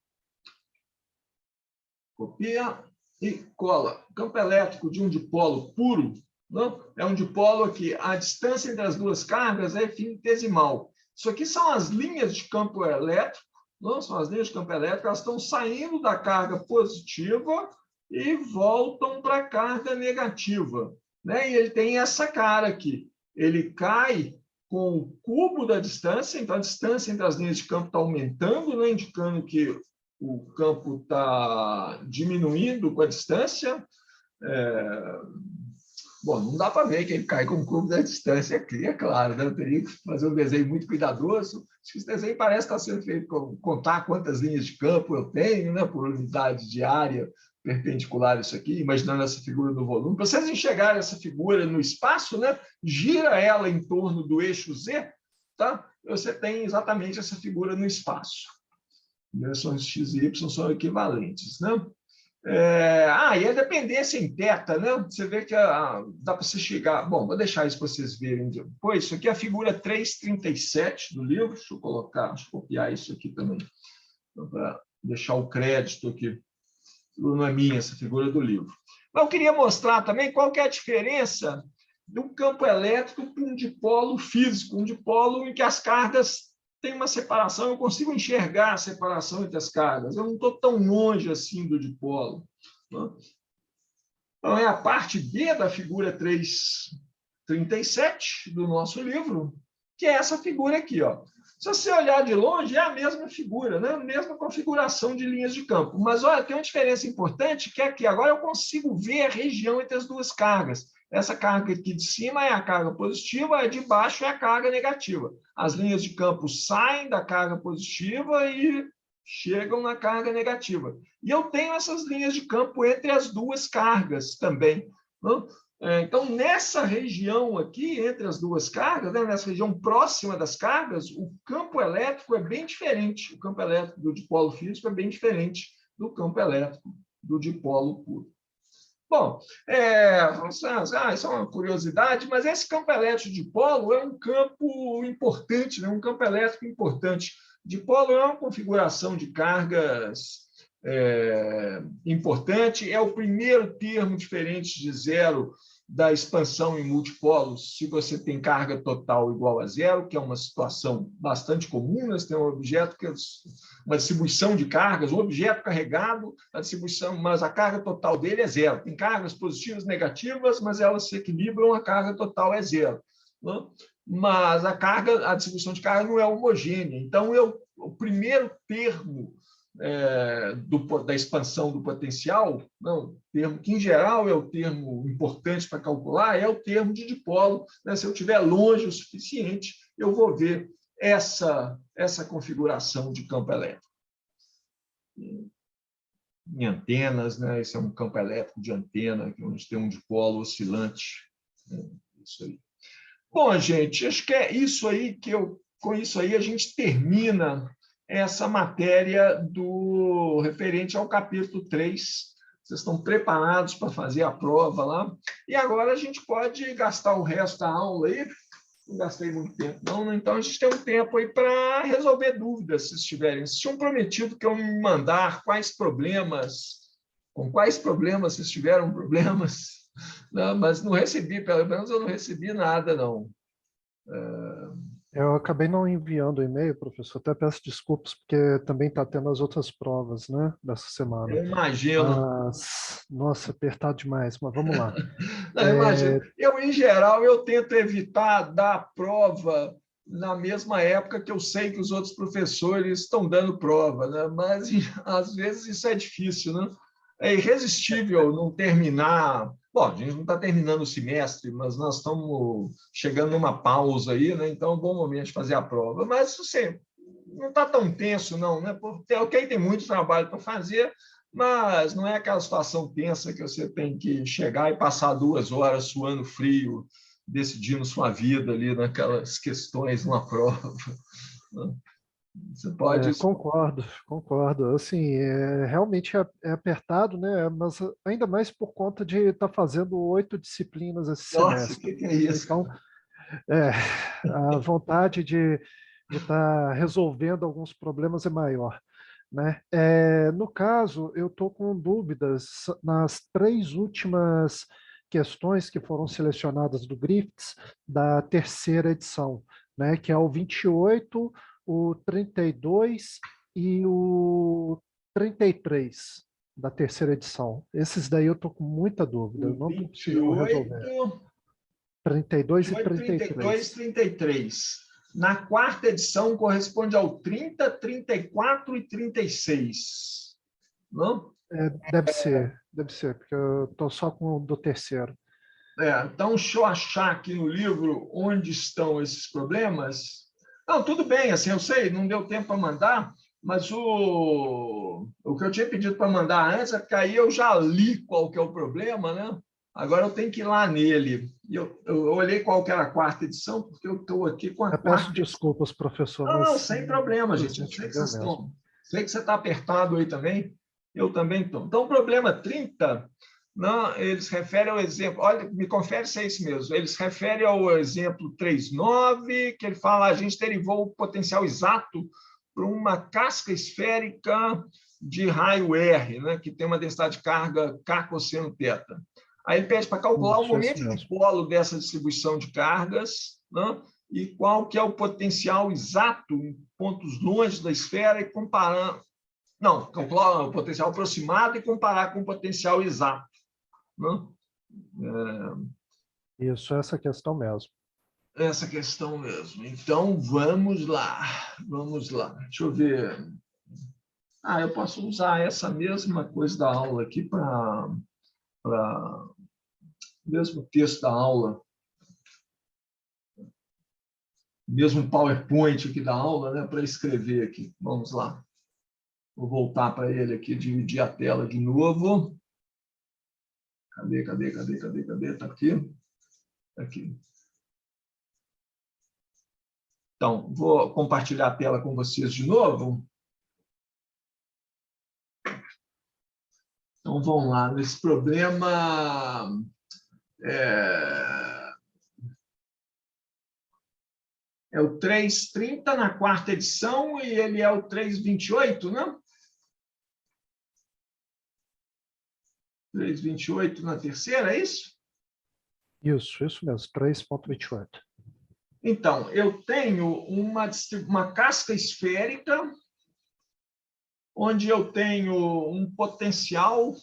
Copia e cola. O campo elétrico de um dipolo puro, não? É um dipolo que a distância entre as duas cargas é infinitesimal. Isso aqui são as linhas de campo elétrico, não? São as linhas de campo elétrico, elas estão saindo da carga positiva e voltam para a carga negativa, né? E ele tem essa cara aqui. Ele cai com o cubo da distância, então a distância entre as linhas de campo está aumentando, né? Indicando que o campo está diminuindo com a distância. Bom, não dá para ver que ele cai com o cubo da distância aqui, é claro, né? Eu teria que fazer um desenho muito cuidadoso. Acho que esse desenho parece estar sendo feito com contar quantas linhas de campo eu tenho, né? Por unidade de área perpendicular isso aqui, imaginando essa figura do volume. Para vocês enxergarem essa figura no espaço, né? Gira ela em torno do eixo Z, tá? Você tem exatamente essa figura no espaço. Direções x e y são equivalentes, né? E a dependência em θ, né? Você vê que dá para você chegar... Bom, vou deixar isso para vocês verem depois. Isso aqui é a figura 337 do livro. Deixa eu copiar isso aqui também, para deixar o crédito aqui. Não é minha essa figura do livro. Mas eu queria mostrar também qual que é a diferença do campo elétrico para um dipolo físico, um dipolo em que as cargas têm uma separação, eu consigo enxergar a separação entre as cargas, eu não estou tão longe assim do dipolo. Né? Então, é a parte B da figura 337 do nosso livro, que é essa figura aqui, ó. Se você olhar de longe, é a mesma figura, né? A mesma configuração de linhas de campo. Mas, olha, tem uma diferença importante, que é que agora eu consigo ver a região entre as duas cargas. Essa carga aqui de cima é a carga positiva, a de baixo é a carga negativa. As linhas de campo saem da carga positiva e chegam na carga negativa. E eu tenho essas linhas de campo entre as duas cargas também. Não? Então, nessa região aqui, entre as duas cargas, né, nessa região próxima das cargas, o campo elétrico é bem diferente. O campo elétrico do dipolo físico é bem diferente do campo elétrico do dipolo puro. Bom, isso é uma curiosidade, mas esse campo elétrico de dipolo é um campo importante, né, um campo elétrico importante. Dipolo é uma configuração de cargas importante, é o primeiro termo diferente de zero da expansão em multipolos, se você tem carga total igual a zero, que é uma situação bastante comum, né? Você tem um objeto que é uma distribuição de cargas, um objeto carregado, a distribuição, mas a carga total dele é zero. Tem cargas positivas e negativas, mas elas se equilibram, a carga total é zero. Né? Mas a distribuição de carga não é homogênea. Então, o primeiro termo da expansão do potencial, não, termo que, em geral, é o termo importante para calcular, é o termo de dipolo. Né? Se eu estiver longe o suficiente, eu vou ver essa configuração de campo elétrico. Em antenas, né? Esse é um campo elétrico de antena, onde tem um dipolo oscilante. Isso aí. Bom, gente, acho que é isso aí com isso aí a gente termina essa matéria referente ao capítulo 3. Vocês estão preparados para fazer a prova lá. E agora a gente pode gastar o resto da aula aí. Não gastei muito tempo, não. Então a gente tem um tempo aí para resolver dúvidas, se tiverem. Vocês tinham prometido que eu me mandar com quais problemas vocês tiveram problemas. Não, mas não recebi, pelo menos eu não recebi nada, não. Eu acabei não enviando o e-mail, professor. Até peço desculpas, porque também está tendo as outras provas, né, dessa semana. Eu imagino. Mas, nossa, apertado demais, mas vamos lá. Não, eu imagino. Em geral, eu tento evitar dar prova na mesma época que eu sei que os outros professores estão dando prova, né? Mas, às vezes, isso é difícil, né? É irresistível não terminar. Bom, a gente não está terminando o semestre, mas nós estamos chegando numa pausa aí, né? Então é um bom momento de fazer a prova. Mas você não está tão tenso, não, né? Porque, ok, tem muito trabalho para fazer, mas não é aquela situação tensa que você tem que chegar e passar 2 horas suando frio, decidindo sua vida ali naquelas questões numa prova. Você pode. Concordo, concordo. Assim, realmente é apertado, né? Mas ainda mais por conta de estar fazendo 8 disciplinas esse Nossa, o semestre. que é isso? Então, é, a vontade de estar resolvendo alguns problemas é maior, né? No caso, eu estou com dúvidas nas 3 últimas questões que foram selecionadas do Griffiths da terceira edição, né? Que é o 28, o 32 e o 33 da terceira edição. Esses daí eu estou com muita dúvida, eu O não estou conseguindo resolver. 32 e 32, 33. 33. Na quarta edição corresponde ao 30, 34 e 36. Não? Deve ser, porque eu estou só com o do terceiro. Então, deixa eu achar aqui no livro onde estão esses problemas. Não, tudo bem, assim, eu sei, não deu tempo para mandar, mas o que eu tinha pedido para mandar antes é porque aí eu já li qual que é o problema, né? Agora eu tenho que ir lá nele. Eu olhei qual que era a quarta edição, porque eu estou aqui com a Eu peço quarta. desculpas, professor, Não, mas sem problema, gente. Eu infelizmente sei não que deu vocês mesmo. estão. Sei que você está apertado aí também. Eu também estou. Então, o problema 30, não, eles referem ao exemplo. Olha, me confere se é isso mesmo. Eles referem ao exemplo 3,9, que ele fala: a gente derivou o potencial exato para uma casca esférica de raio R, né, que tem uma densidade de carga K cosseno θ. Aí ele pede para calcular o momento de dipolo dessa distribuição de cargas, né, e qual que é o potencial exato em pontos longe da esfera e comparando... Não, calcular o potencial aproximado e comparar com o potencial exato. Né? Isso, essa questão mesmo. Essa questão mesmo. Então, vamos lá. Vamos lá. Deixa eu ver. Eu posso usar essa mesma coisa da aula aqui para o mesmo texto da aula, mesmo PowerPoint aqui da aula, né, para escrever aqui. Vamos lá. Vou voltar para ele aqui, dividir a tela de novo. Cadê? Está aqui? Tá aqui. Então, vou compartilhar a tela com vocês de novo. Então, vamos lá. Nesse problema... É o 3,30 na quarta edição e ele é o 3,28, né? 3,28 na terceira, é isso? Isso mesmo, 3,28. Então, eu tenho uma casca esférica onde eu tenho um potencial...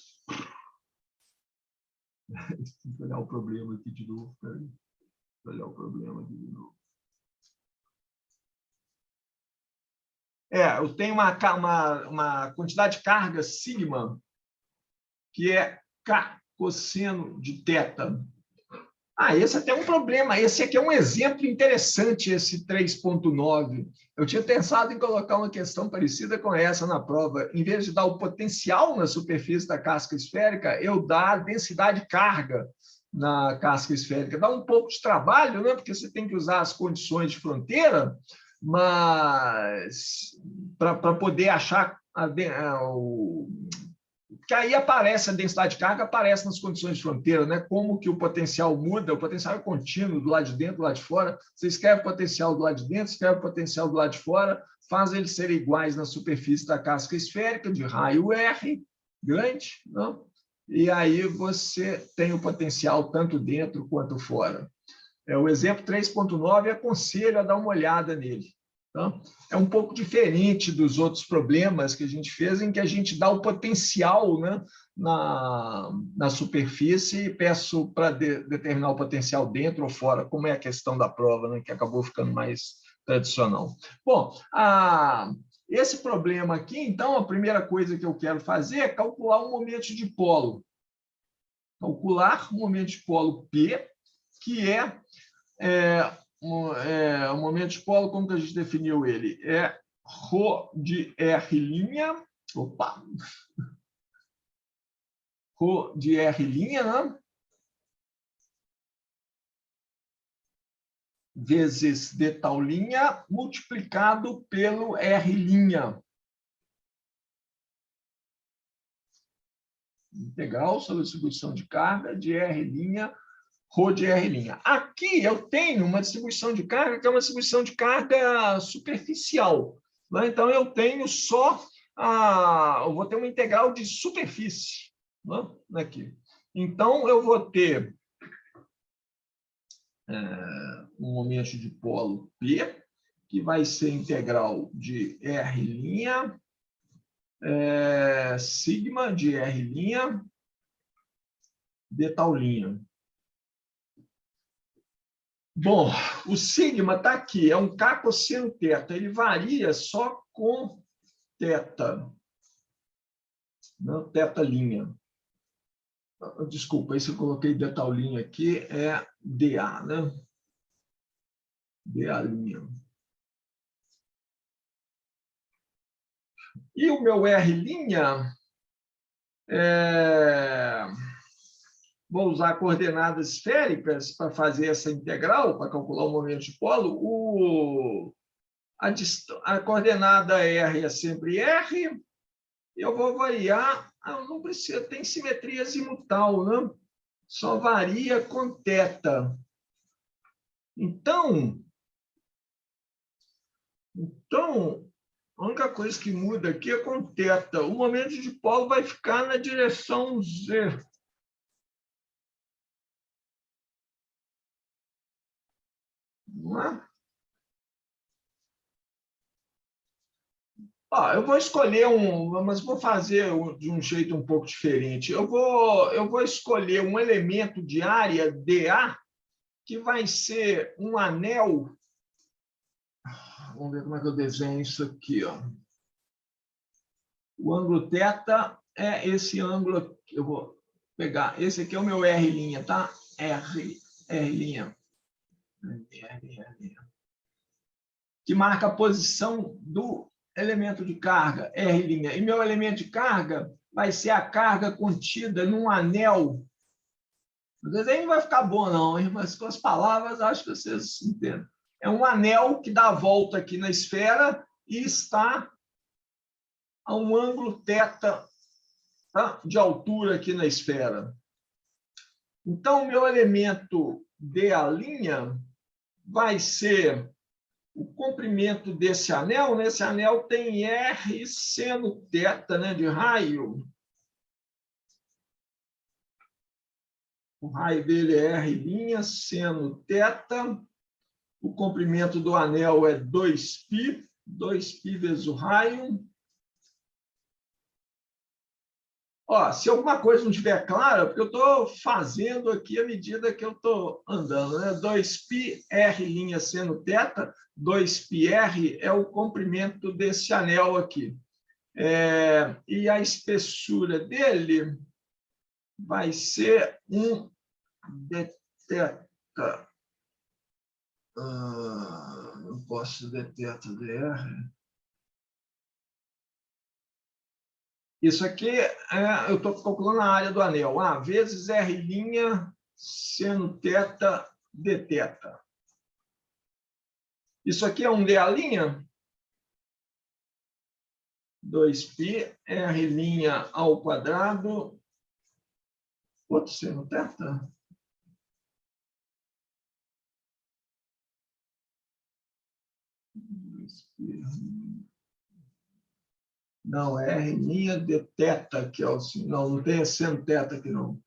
Vou olhar o problema aqui de novo. Vou olhar o problema aqui de novo. Eu tenho uma quantidade de carga sigma, que é K cosseno de θ. Esse até é um problema. Esse aqui é um exemplo interessante, esse 3,9. Eu tinha pensado em colocar uma questão parecida com essa na prova. Em vez de dar o potencial na superfície da casca esférica, eu dar a densidade de carga na casca esférica. Dá um pouco de trabalho, né? Porque você tem que usar as condições de fronteira, mas para poder achar que aí aparece a densidade de carga, aparece nas condições de fronteira, né? Como que o potencial muda, o potencial é contínuo do lado de dentro, do lado de fora. Você escreve o potencial do lado de dentro, escreve o potencial do lado de fora, faz eles serem iguais na superfície da casca esférica, de raio R, grande, não? E aí você tem o potencial tanto dentro quanto fora. O exemplo 3,9, aconselho a dar uma olhada nele. Tá? É um pouco diferente dos outros problemas que a gente fez, em que a gente dá o potencial, né, na superfície e peço para determinar o potencial dentro ou fora, como é a questão da prova, né, que acabou ficando mais tradicional. Bom, Esse problema aqui, então, a primeira coisa que eu quero fazer é calcular o momento de polo. Calcular o momento de polo P, que o momento de polo, como que a gente definiu ele? É ρ de R', opa, ρ de R', né? Vezes d tal linha, multiplicado pelo R'. Integral sobre a distribuição de carga de R', ρ de R'. Aqui eu tenho uma distribuição de carga que é uma distribuição de carga superficial, né? Então, eu tenho só eu vou ter uma integral de superfície, né? Aqui. Então, eu vou ter um momento de polo P, que vai ser integral de R', sigma de R', de tal linha. Bom, o sigma está aqui, é um K cosseno θ, ele varia só com θ, não θ'. Desculpa, isso eu coloquei de tal linha aqui, é dA, né? dA'. E o meu R', vou usar coordenadas esféricas para fazer essa integral, para calcular o momento de polo. A coordenada R é sempre R, e eu vou variar, não precisa, tem simetria azimutal, né? Só varia com θ. Então, a única coisa que muda aqui é com θ. O momento de polo vai ficar na direção Z. Não é? Eu vou escolher mas vou fazer de um jeito um pouco diferente. Eu vou escolher um elemento de área dA, que vai ser um anel. Vamos ver como é que eu desenho isso aqui. O ângulo θ é esse ângulo. Eu vou pegar. Esse aqui é o meu R', tá? R'. Que marca a posição do elemento de carga, R'. E meu elemento de carga vai ser a carga contida num anel. O desenho não vai ficar bom, não, hein? Mas com as palavras, acho que vocês entendem. É um anel que dá a volta aqui na esfera e está a um ângulo θ, tá? De altura aqui na esfera. Então, o meu elemento dA' vai ser o comprimento desse anel. Nesse anel tem R seno θ, né, de raio. O raio dele é R' seno θ. O comprimento do anel é 2π, 2π vezes o raio. Se alguma coisa não estiver clara, porque eu estou fazendo aqui à medida que eu estou andando, né? 2πr' seno θ, 2πr é o comprimento desse anel aqui. E a espessura dele vai ser um dθ. Não posso dθ dr. Isso aqui, eu estou calculando a área do anel. Vezes R' seno θ dθ. Isso aqui é um dA'. 2π R' ao quadrado. Outro seno θ. Não, é R' de θ, que é o... Não tem seno θ aqui, não.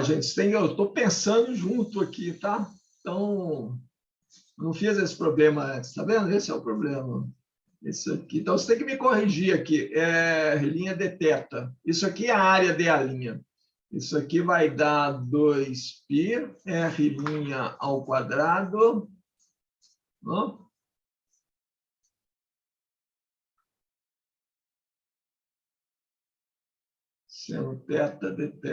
Gente, eu estou pensando junto aqui, tá? Então, não fiz esse problema antes, tá vendo? Esse é o problema. Esse aqui. Então, você tem que me corrigir aqui. R' de θ. Isso aqui é a área dA'. Isso aqui vai dar 2π R' ao quadrado. Seno θ de θ.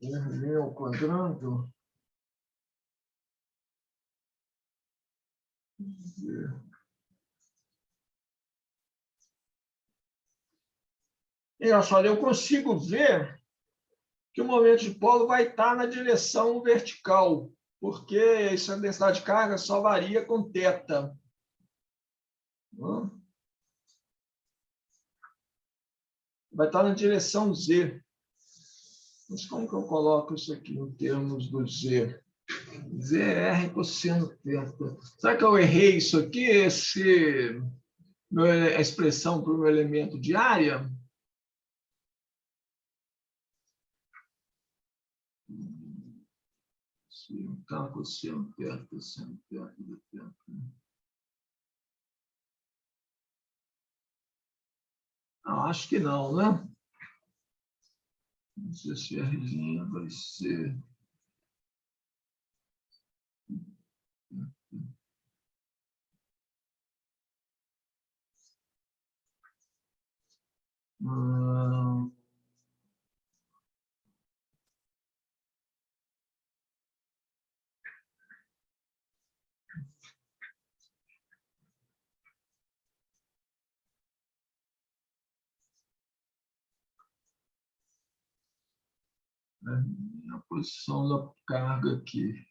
R' ao quadrado. E olha só, eu consigo ver que o momento de polo vai estar na direção vertical, porque essa densidade de carga só varia com θ. Vai estar na direção Z. Mas como que eu coloco isso aqui em termos do Z? Z é R cosseno θ. Será que eu errei isso aqui? A expressão para o meu elemento de área? Então, cosseno θ, cosseno θ de θ. Não, acho que não, né? Não sei se R' vai ser... a posição da carga aqui.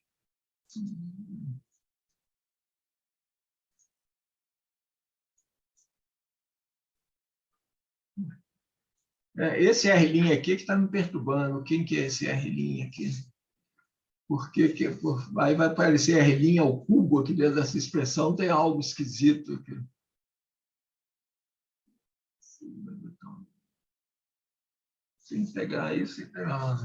Esse R' aqui que está me perturbando. Quem que é esse R' aqui? Porque aí vai aparecer R' ao cubo aqui dentro dessa expressão, tem algo esquisito aqui. Se integrar isso, integrar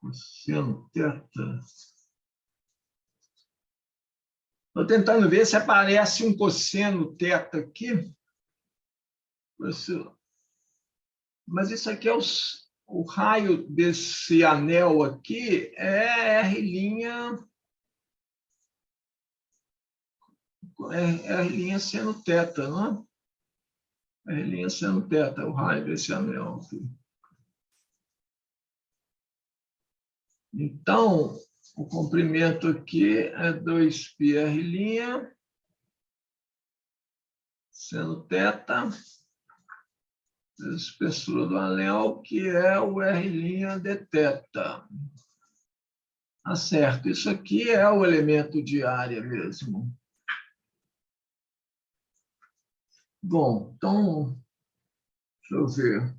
cosseno θ. Estou tentando ver se aparece um cosseno θ aqui. Mas isso aqui é o raio desse anel aqui, é R' seno θ, não é? R' seno θ, o raio desse anel aqui. Então, o comprimento aqui é 2πr' seno θ, a espessura do anel, que é o R' de θ. Tá certo, isso aqui é o elemento de área mesmo. Bom, então, deixa eu ver.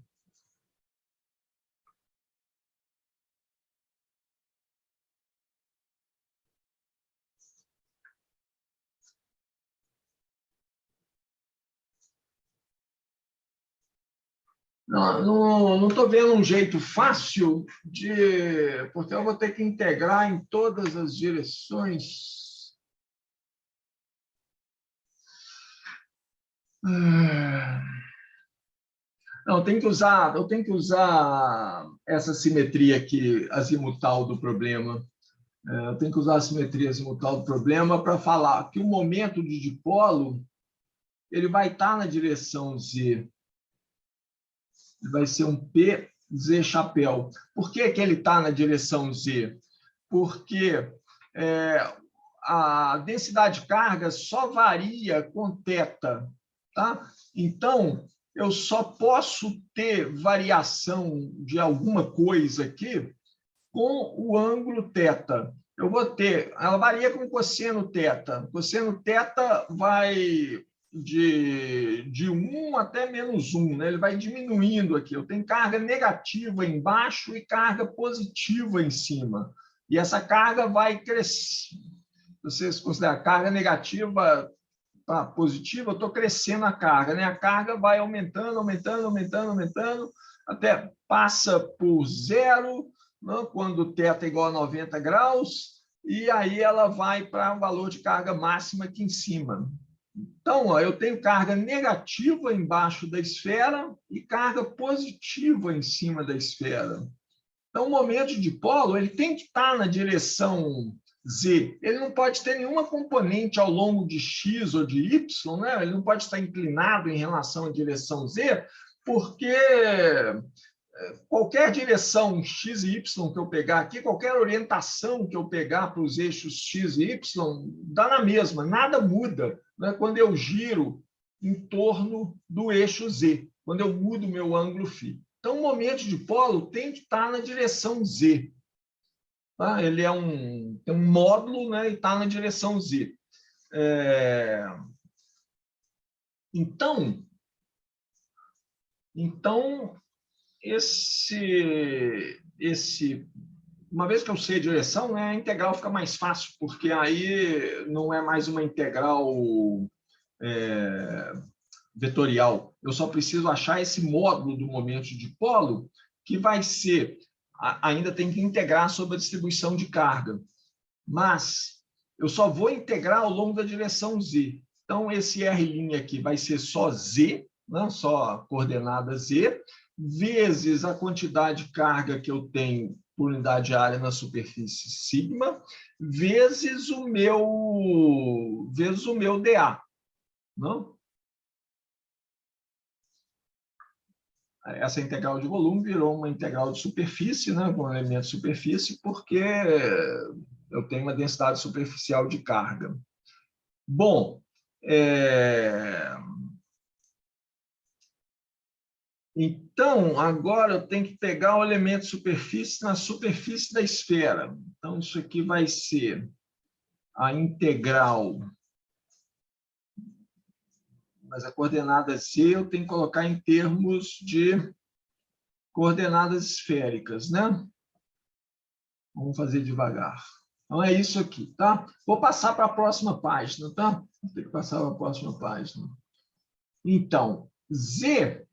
Não estou vendo um jeito fácil de... Porque eu vou ter que integrar em todas as direções. Não, eu tenho que usar essa simetria aqui, azimutal do problema. Eu tenho que usar a simetria azimutal do problema para falar que o momento de dipolo ele vai estar na direção Z. Ele vai ser um PZ chapéu. Por que ele está na direção Z? Porque a densidade de carga só varia com θ. Tá? Então, eu só posso ter variação de alguma coisa aqui com o ângulo θ. Eu vou ter, ela varia com cosseno θ. Cosseno θ vai de 1 até -1, né? Ele vai diminuindo aqui. Eu tenho carga negativa embaixo e carga positiva em cima. E essa carga vai crescer. Vocês consideram a carga negativa positiva, eu estou crescendo a carga, né? A carga vai aumentando, aumentando, aumentando, aumentando, até passa por 0, né? Quando θ é igual a 90 graus, e aí ela vai para o valor de carga máxima aqui em cima. Então, ó, eu tenho carga negativa embaixo da esfera e carga positiva em cima da esfera. Então, o momento de dipolo ele tem que estar na direção Z. Ele não pode ter nenhuma componente ao longo de X ou de Y, né? Ele não pode estar inclinado em relação à direção Z, porque qualquer direção X e Y que eu pegar aqui, qualquer orientação que eu pegar para os eixos X e Y, dá na mesma, nada muda, né? Quando eu giro em torno do eixo Z, quando eu mudo o meu ângulo φ. Então, o momento de dipolo tem que estar na direção Z. Tá? Ele tem um módulo, né, e está na direção Z. Então, uma vez que eu sei a direção, né, a integral fica mais fácil, porque aí não é mais uma integral vetorial. Eu só preciso achar esse módulo do momento de dipolo, que vai ser, ainda tem que integrar sobre a distribuição de carga, mas eu só vou integrar ao longo da direção Z. Então, esse R' aqui vai ser só Z, né? Só a coordenada Z, vezes a quantidade de carga que eu tenho por unidade de área na superfície sigma, vezes o meu dA. Não? Essa integral de volume virou uma integral de superfície, né, com elemento de superfície, porque eu tenho uma densidade superficial de carga. Bom, então, agora eu tenho que pegar o elemento de superfície na superfície da esfera. Então, isso aqui vai ser a integral, mas a coordenada Z eu tenho que colocar em termos de coordenadas esféricas, né? Vamos fazer devagar. Então, é isso aqui, tá? Vou passar para a próxima página, tá? Vou ter que passar para a próxima página. Então, Z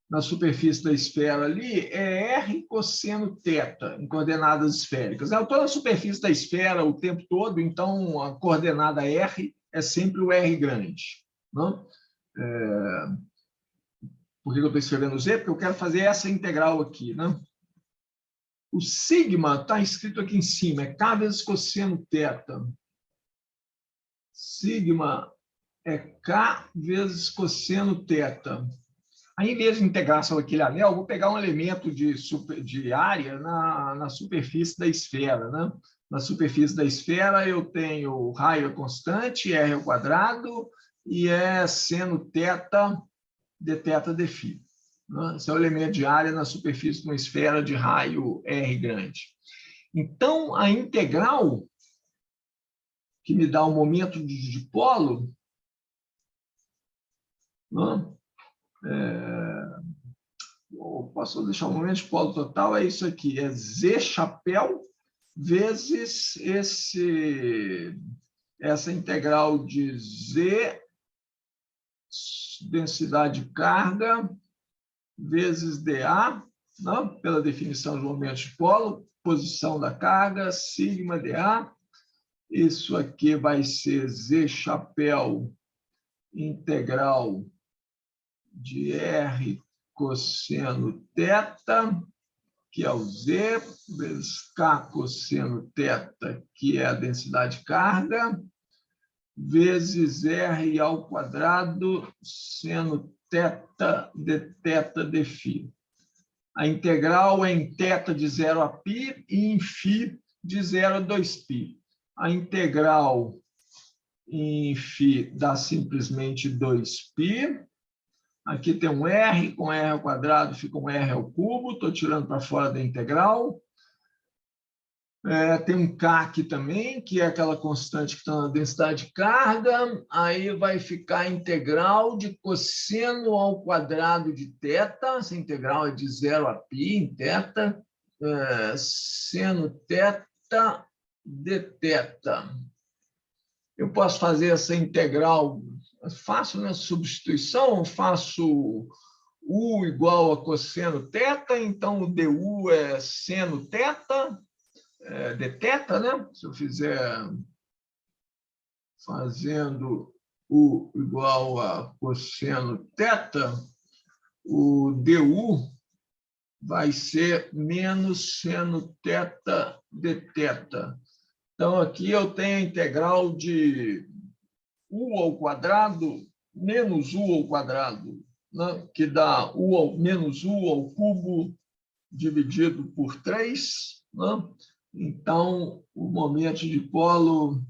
na superfície da esfera ali é R cosseno θ, em coordenadas esféricas. Eu estou na superfície da esfera o tempo todo, então a coordenada R é sempre o R grande. Não? Por que eu estou escrevendo Z? Porque eu quero fazer essa integral aqui. Né? O sigma está escrito aqui em cima, é K vezes cosseno θ. Sigma é K vezes cosseno θ. Aí, em vez de integrar só aquele anel, eu vou pegar um elemento de área na superfície da esfera. Né? Na superfície da esfera, eu tenho raio constante, R ao quadrado, e é seno θ dθ dφ. Né? Esse é o elemento de área na superfície de uma esfera de raio R grande. Então, a integral que me dá o momento de dipolo, né? Posso deixar o momento de dipolo total, é isso aqui, é Z chapéu vezes essa integral de Z, densidade de carga, vezes dA, não? Pela definição do momento de dipolo, posição da carga, sigma dA. Isso aqui vai ser Z chapéu integral de R cosseno θ, que é o Z, vezes K cosseno θ, que é a densidade de carga, vezes R ao quadrado seno θ dθ dφ. A integral é em θ de 0 a π e em φ de 0 a 2π. A integral em φ dá simplesmente 2π. Aqui tem um R, com R ao quadrado fica um R ao cubo, estou tirando para fora da integral. Tem um K aqui também, que é aquela constante que está na densidade de carga. Aí vai ficar a integral de cosseno ao quadrado de θ. Essa integral é de 0 a π em θ. Seno θ dθ. Eu posso fazer essa integral, faço na substituição, faço U igual a cosseno θ, então o du é seno θ, dθ, né? Se eu fizer fazendo U igual a cosseno θ, o du vai ser menos seno θ dθ. Então, aqui eu tenho a integral de u ao quadrado menos u ao quadrado, né? Que dá menos u ao cubo dividido por 3. Né? Então, o momento de dipolo...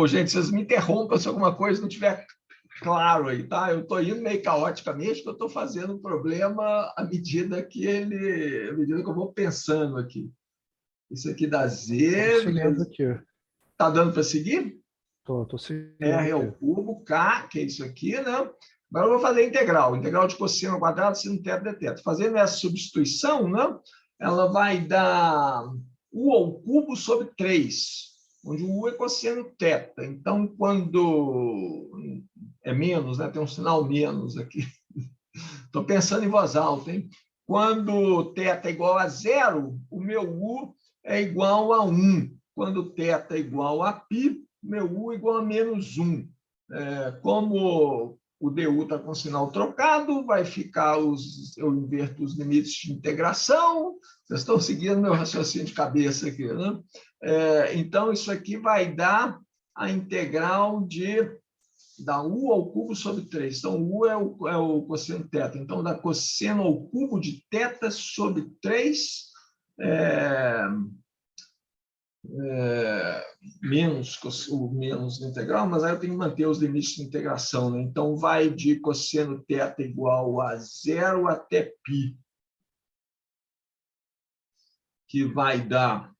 gente, vocês me interrompam se alguma coisa não estiver claro aí, tá? Eu estou indo meio caoticamente, porque eu estou fazendo o problema à medida que eu vou pensando aqui. Isso aqui dá Z. Estou seguindo aqui. Está dando para seguir? Estou seguindo R ao cubo, K, que é isso aqui, né? Agora eu vou fazer a integral. Integral de cosseno ao quadrado, seno θ dθ. Fazendo essa substituição, né? Ela vai dar u ao cubo sobre 3, onde o u é cosseno θ. Então, quando é menos, né? Tem um sinal menos aqui. Estou pensando em voz alta, hein? Quando θ é igual a 0, o meu u é igual a 1. Quando θ é igual a π, meu u é igual a menos 1. Como o du está com sinal trocado, vai ficar eu inverto os limites de integração. Vocês estão seguindo meu raciocínio de cabeça aqui, né? Então, isso aqui vai dar a integral da u ao cubo sobre 3. Então, u é o cosseno θ. Então, dá cosseno ao cubo de θ sobre 3, menos o menos da integral, mas aí eu tenho que manter os limites de integração, né? Então, vai de cosseno θ igual a 0 até π, que vai dar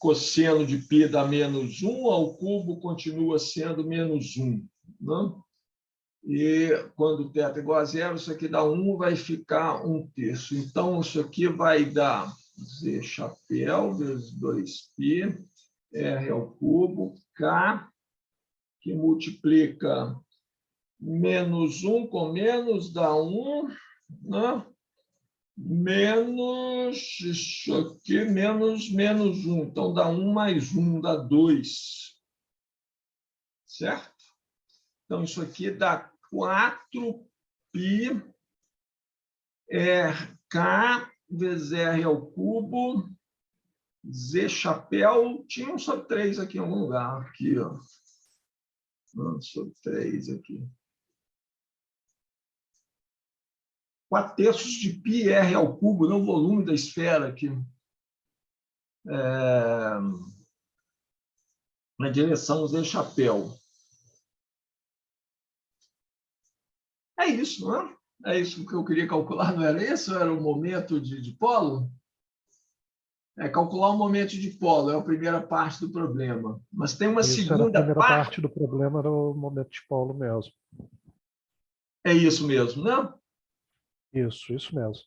cosseno de π dá menos 1, ao cubo continua sendo menos 1. Né? E quando θ é igual a 0, isso aqui dá 1, vai ficar 1/3. Então, isso aqui vai dar Z chapéu vezes 2π, R ao cubo, K, que multiplica menos 1 com menos dá 1, né? Menos isso aqui, menos 1. Então, dá 1 mais 1, dá 2. Certo? Então, isso aqui dá 4π K vezes R ao cubo, Z chapéu, tinha 1 sobre 3 aqui em algum lugar. Aqui, ó. 1 sobre 3 aqui. 4/3 de π R ao cubo, não o volume da esfera aqui. Na direção Z chapéu. É isso, não é? É isso que eu queria calcular, não era isso? Era o momento de dipolo? Calcular o momento de dipolo é a primeira parte do problema. Mas tem uma segunda parte. A primeira parte. parte do problema era o momento de dipolo mesmo. É isso mesmo, né? Isso mesmo.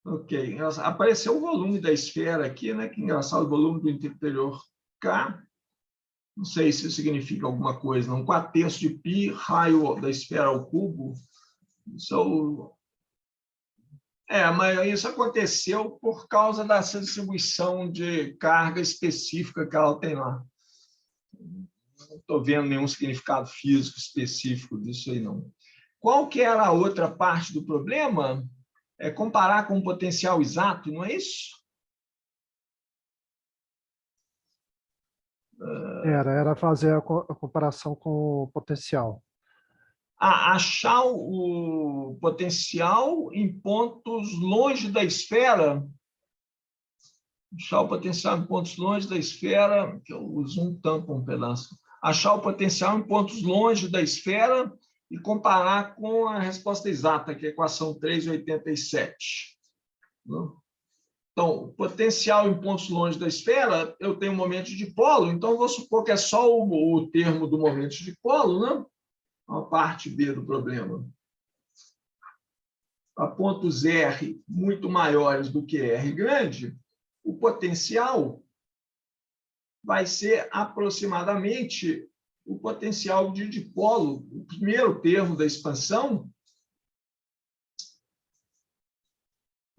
Ok. Apareceu o volume da esfera aqui, né? Que engraçado, o volume do interior K. Não sei se isso significa alguma coisa, não. 4/3 de π, raio da esfera ao cubo. Mas isso aconteceu por causa dessa distribuição de carga específica que ela tem lá. Não estou vendo nenhum significado físico específico disso aí, não. Qual que era a outra parte do problema? É comparar com o potencial exato, não é isso? Era fazer a comparação com o potencial. Achar o potencial em pontos longe da esfera. Achar o potencial em pontos longe da esfera, que o zoom tampa um pedaço. Achar o potencial em pontos longe da esfera e comparar com a resposta exata, que é a equação 3,87. Então, o potencial em pontos longe da esfera, eu tenho um momento de dipolo, então eu vou supor que é só o termo do momento de dipolo, né? A parte B do problema. A pontos R muito maiores do que R grande, o potencial vai ser aproximadamente o potencial de dipolo, o primeiro termo da expansão.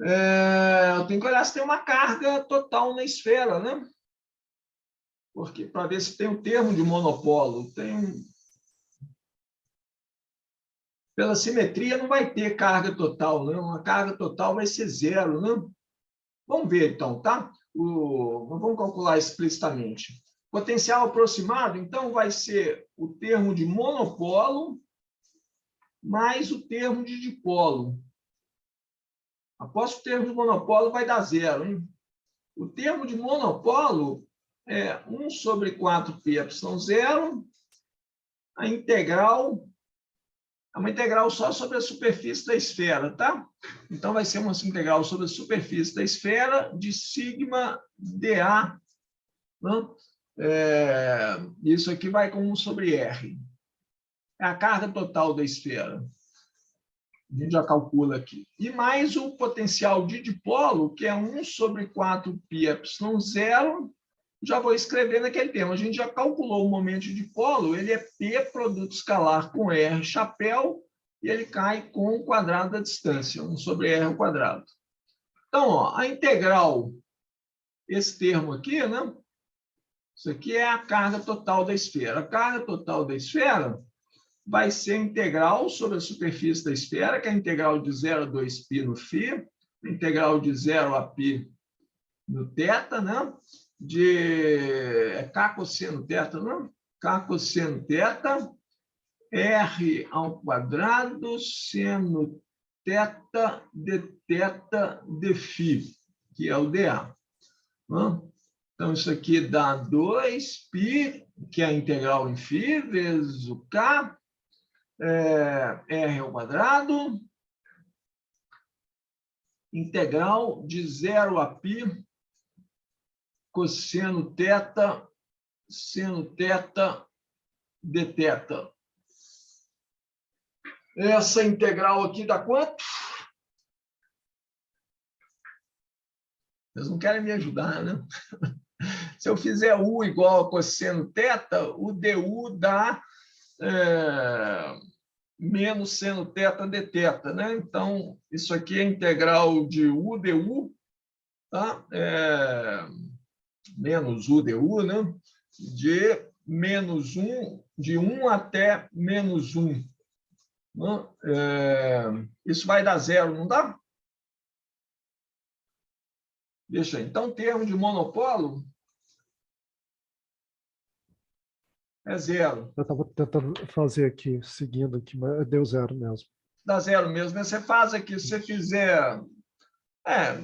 Eu tenho que olhar se tem uma carga total na esfera, né? Porque para ver se tem um termo de monopolo, tem Pela simetria não vai ter carga total, não. A carga total vai ser zero, não? Vamos ver, então, tá? Vamos calcular explicitamente. Potencial aproximado, então, vai ser o termo de monopolo mais o termo de dipolo. Após o termo de monopolo, vai dar zero, hein? O termo de monopolo é 1 sobre 4πε0, a integral é uma integral só sobre a superfície da esfera, tá? Então, vai ser uma integral sobre a superfície da esfera de sigma dA. Não? Isso aqui vai com 1 sobre R. É a carga total da esfera. A gente já calcula aqui. E mais o potencial de dipolo, que é 1 sobre 4πε0, já vou escrever naquele termo. A gente já calculou o momento de dipolo, ele é P produto escalar com R chapéu, e ele cai com o quadrado da distância, 1 sobre R ao quadrado. Então, ó, a integral, esse termo aqui, né? Isso aqui é a carga total da esfera. A carga total da esfera vai ser integral sobre a superfície da esfera, que é a integral de 0 a 2π no φ, integral de 0 a π no θ, né? É K cosseno θ, não? K cosseno θ, R ao quadrado, seno θ de θ de φ, que é o dA. Não? Então, isso aqui dá 2π, que é a integral em φ, vezes o K, R ao quadrado, integral de 0 a π, cosseno θ, seno θ de θ. Essa integral aqui dá quanto? Vocês não querem me ajudar, né? Se eu fizer U igual a cosseno θ, o dU dá menos seno θ de θ, né? Então, isso aqui é integral de U dU, tá? Menos U dU, né? De menos 1, de 1 até menos 1. Isso vai dar zero, não dá? Deixa aí. Então, termo de monopolo é zero. Eu estava tentando fazer aqui, seguindo aqui, mas deu zero mesmo. Dá zero mesmo, né? Você faz aqui, se você fizer... É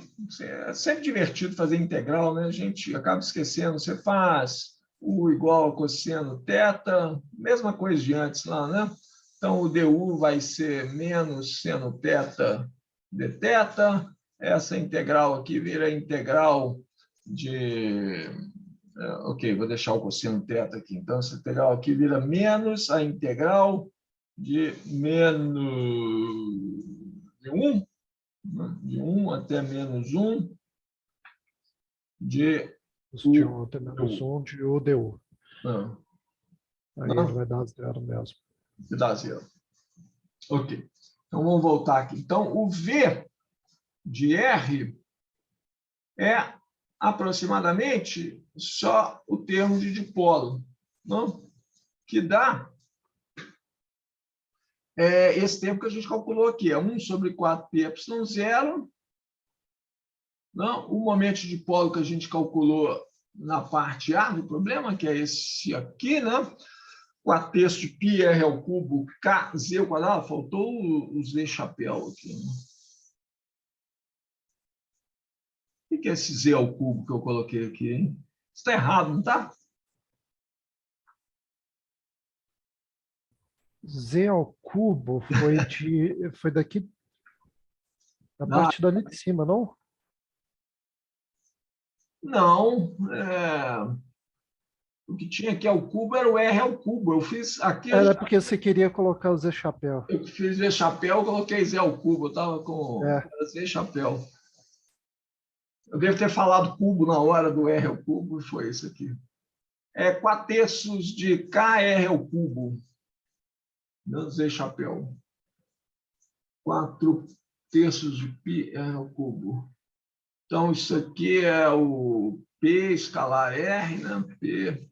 sempre divertido fazer integral, né? A gente acaba esquecendo. Você faz U igual a cosseno θ, mesma coisa de antes lá, né? Então, o dU vai ser menos seno θ de θ. Essa integral aqui vira integral de... Ok, vou deixar o cosseno θ aqui. Então, essa integral aqui vira menos a integral de menos de 1, de 1 até menos 1, de De 1 até menos 1, de U dU. Aí Não. ele vai dar zero mesmo. Dá zero. Ok. Então, vamos voltar aqui. Então, o V de R é aproximadamente só o termo de dipolo, não? Que dá esse termo que a gente calculou aqui, é 1 sobre 4πε0. Não? O momento de dipolo que a gente calculou na parte A do problema, que é esse aqui, né? 4/3 de πr ao cubo kz ao quadrado. Faltou o Z chapéu aqui. O que é esse Z ao cubo que eu coloquei aqui, hein? Está errado, não está? Z ao cubo foi daqui, da parte dali de cima, não? Não. O que tinha aqui ao cubo era o R ao cubo. Eu fiz aqui... Era porque você queria colocar o Z chapéu. Eu fiz Z chapéu, coloquei Z ao cubo. Eu estava com Z chapéu. Eu devo ter falado cubo na hora do R ao cubo, foi isso aqui. 4/3 de KR ao cubo. Não Z chapéu. 4/3 de πr ao cubo. Então, isso aqui é o P escalar R, né? P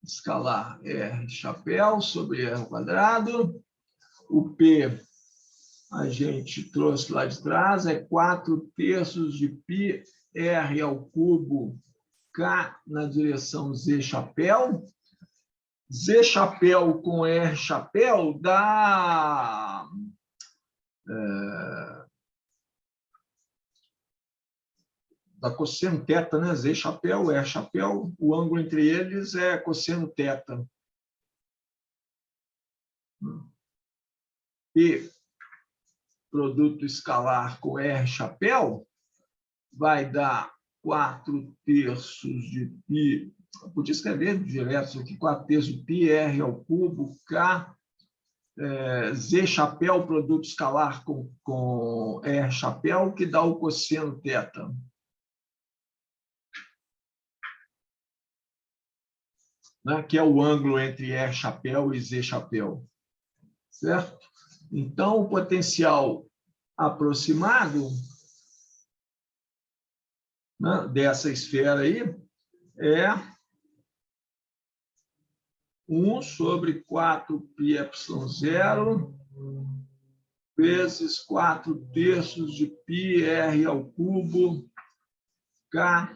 escalar R chapéu sobre R ao quadrado. O P a gente trouxe lá de trás, é 4/3 de π r ao cubo K na direção Z chapéu. Z chapéu com R chapéu dá cosseno θ, né? Z chapéu, R chapéu, o ângulo entre eles é cosseno θ. E produto escalar com R chapéu vai dar 4/3 de π. Eu podia escrever direto isso aqui, 4/3 de π r ao cubo K, Z chapéu, produto escalar com R chapéu, que dá o cosseno θ. Né? Que é o ângulo entre R chapéu e Z chapéu. Certo? Então, o potencial aproximado, né, dessa esfera aí é 1 sobre 4πε0 vezes 4/3 de π r ao cubo K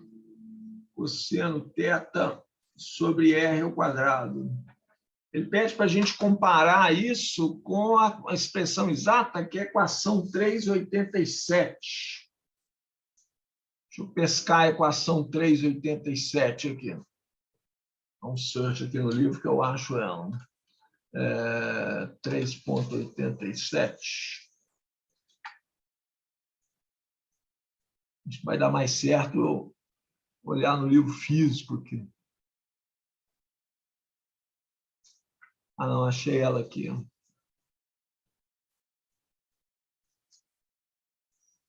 cosseno θ sobre R ao quadrado. Ele pede para a gente comparar isso com a expressão exata, que é a equação 3,87. Deixa eu pescar a equação 3,87 aqui. Dá um search aqui no livro que eu acho ela. 3,87. Acho que vai dar mais certo eu olhar no livro físico aqui. Ah, não, achei ela aqui.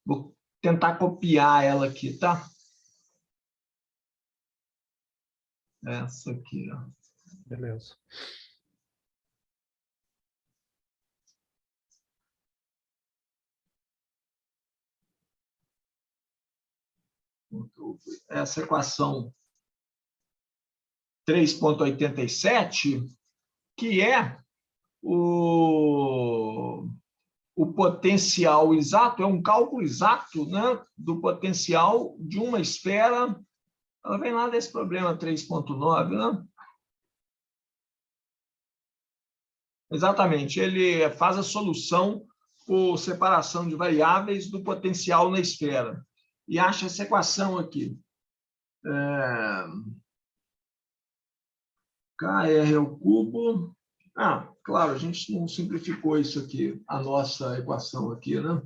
Vou tentar copiar ela aqui, tá? Essa aqui, ó. Beleza. Essa equação 3,87, que é o potencial exato, é um cálculo exato, né, do potencial de uma esfera. Ela vem lá desse problema 3,9, né? Exatamente, ele faz a solução por separação de variáveis do potencial na esfera. E acha essa equação aqui. KR ao cubo. Ah, claro, a gente não simplificou isso aqui, a nossa equação aqui, né?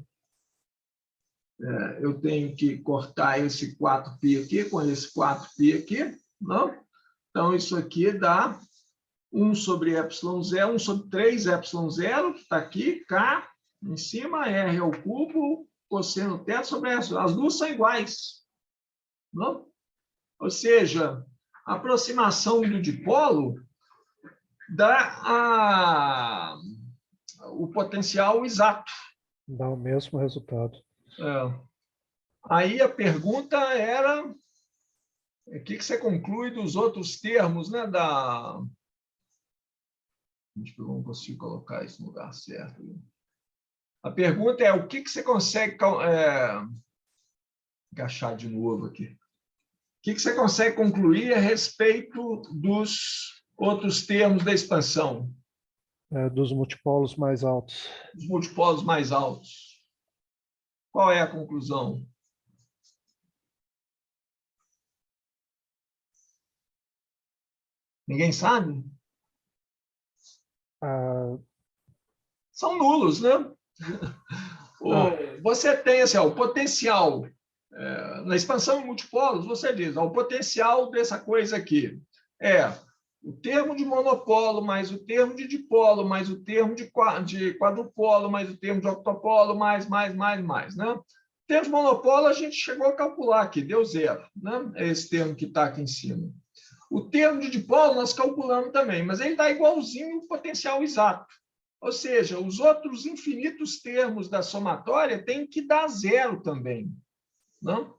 Eu tenho que cortar esse 4π aqui com esse 4π aqui, não? Então, isso aqui dá 1 sobre ε0, 1 sobre 3ε0, que está aqui, K em cima, R ao cubo, cosseno θ sobre S. As duas são iguais, não? Ou seja, a aproximação do dipolo dá o potencial exato. Dá o mesmo resultado. Aí a pergunta era o que você conclui dos outros termos, né, da... Acho que eu não consigo colocar isso no lugar certo. A pergunta é o que você consegue... Agachar de novo aqui. O que você consegue concluir a respeito dos outros termos da expansão? Dos multipolos mais altos. Os multipolos mais altos. Qual é a conclusão? Ninguém sabe? São nulos, né? Você tem assim, o potencial na expansão em multipolos, você diz, o potencial dessa coisa aqui é o termo de monopolo, mais o termo de dipolo, mais o termo de quadrupolo, mais o termo de octopolo, mais, né? O termo de monopolo a gente chegou a calcular aqui, deu 0, né? É esse termo que está aqui em cima. O termo de dipolo nós calculamos também, mas ele dá igualzinho o potencial exato. Ou seja, os outros infinitos termos da somatória têm que dar 0 também. Não?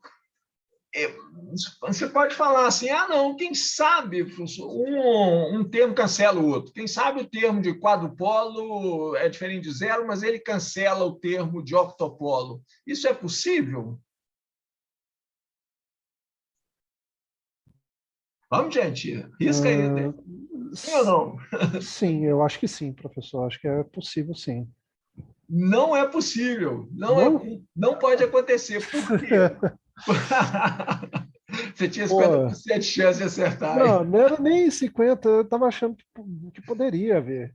Você pode falar assim, não, quem sabe, professor, um termo cancela o outro. Quem sabe o termo de quadrupolo é diferente de zero, mas ele cancela o termo de octopolo. Isso é possível? Vamos, gente, risca aí. Sim ou não? Sim, eu acho que sim, professor. Acho que é possível, sim. Não é possível. Não? Não pode acontecer. Por quê? Você tinha 50% de chance de acertar. Não, não era nem 50, eu estava achando que poderia haver.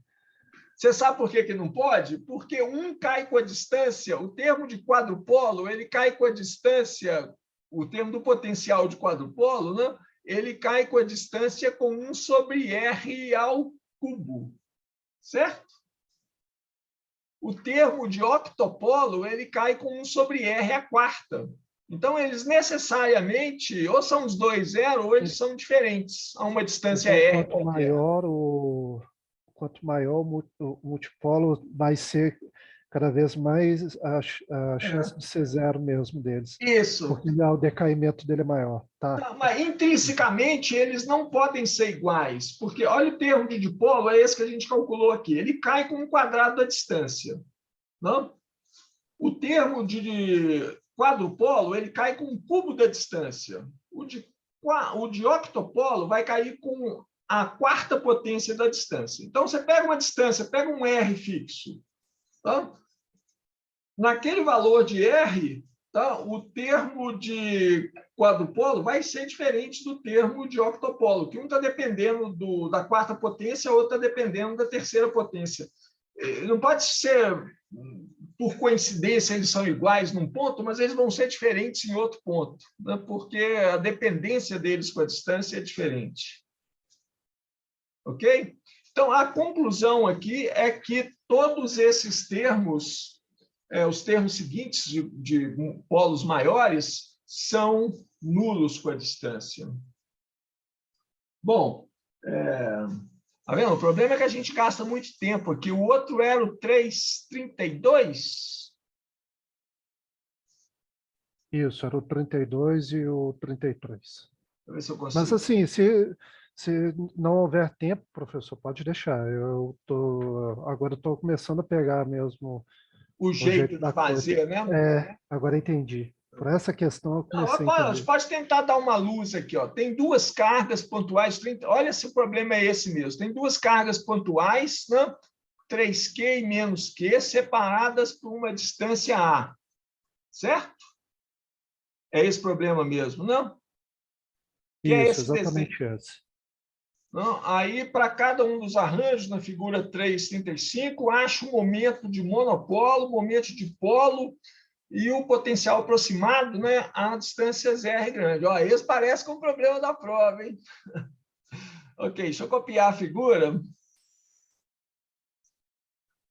Você sabe por que não pode? Porque um cai com a distância, o termo de quadrupolo, ele cai com a distância, o termo do potencial de quadrupolo, né? Ele cai com a distância com 1 sobre R ao cubo, certo? O termo de octopolo, ele cai com 1 sobre R à quarta. Então, eles necessariamente, ou são os dois zero, ou eles são diferentes, a uma distância então, R qualquer. Quanto maior o multipolo, vai ser cada vez mais a chance de ser zero mesmo deles. Isso. Porque o decaimento dele é maior. Tá. Não, mas intrinsecamente eles não podem ser iguais, porque olha o termo de dipolo, é esse que a gente calculou aqui. Ele cai com 1/4 da distância. Não? O termo de quadrupolo, ele cai com 1 cubo da distância. O de octopolo vai cair com a 4ª potência da distância. Então, você pega uma distância, pega um R fixo. Tá? Naquele valor de R, tá? O termo de quadrupolo vai ser diferente do termo de octopolo, que um está dependendo da 4ª potência, o outro está dependendo da 3ª potência. Não pode ser, por coincidência, eles são iguais num ponto, mas eles vão ser diferentes em outro ponto, né? Porque a dependência deles com a distância é diferente. Ok? Então, a conclusão aqui é que todos esses termos, os termos seguintes de polos maiores, são nulos com a distância. Bom, tá vendo? O problema é que a gente gasta muito tempo aqui. O outro era o 332. Isso, era o 32 e o 33. Deixa eu ver se eu consigo. Mas assim, se não houver tempo, professor, pode deixar. Agora estou começando a pegar mesmo O jeito da de fazer, coisa. né? Agora entendi. Por essa questão eu comecei a entender. Você pode tentar dar uma luz aqui. Ó. Tem 2 cargas pontuais. Olha se o problema é esse mesmo. Tem 2 cargas pontuais, né? 3Q e menos Q, separadas por uma distância A. Certo? É esse problema mesmo, não? Que é Isso, esse exatamente desenho. esse. Não? Aí, para cada um dos arranjos, na figura 335, acha o momento de monopolo, momento de polo e o potencial aproximado, né, a distâncias R grande. Ó, esse parece com o problema da prova, hein? Ok, deixa eu copiar a figura.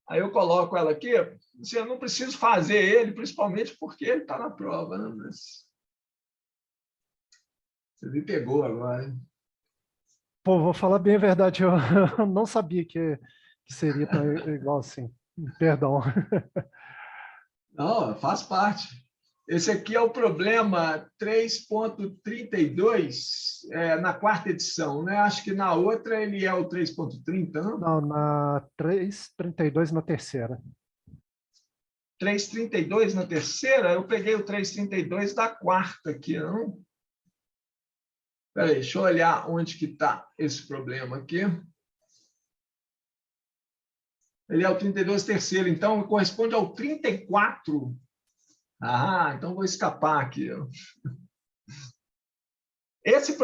Aí eu coloco ela aqui. Eu não preciso fazer ele, principalmente porque ele está na prova, né? Mas... Você me pegou agora, hein? Pô, vou falar bem a verdade, eu não sabia que seria tão igual assim. Perdão. Não, faz parte. Esse aqui é o problema 3.32, na 4ª edição, né? Acho que na outra ele é o 3.30, não? Não, na 332 na terceira. 3.32 na terceira? Eu peguei o 3.32 da 4ª aqui, não? Espera aí, deixa eu olhar onde que está esse problema aqui. Ele é o 32 terceiro, então corresponde ao 34. Então vou escapar aqui. Esse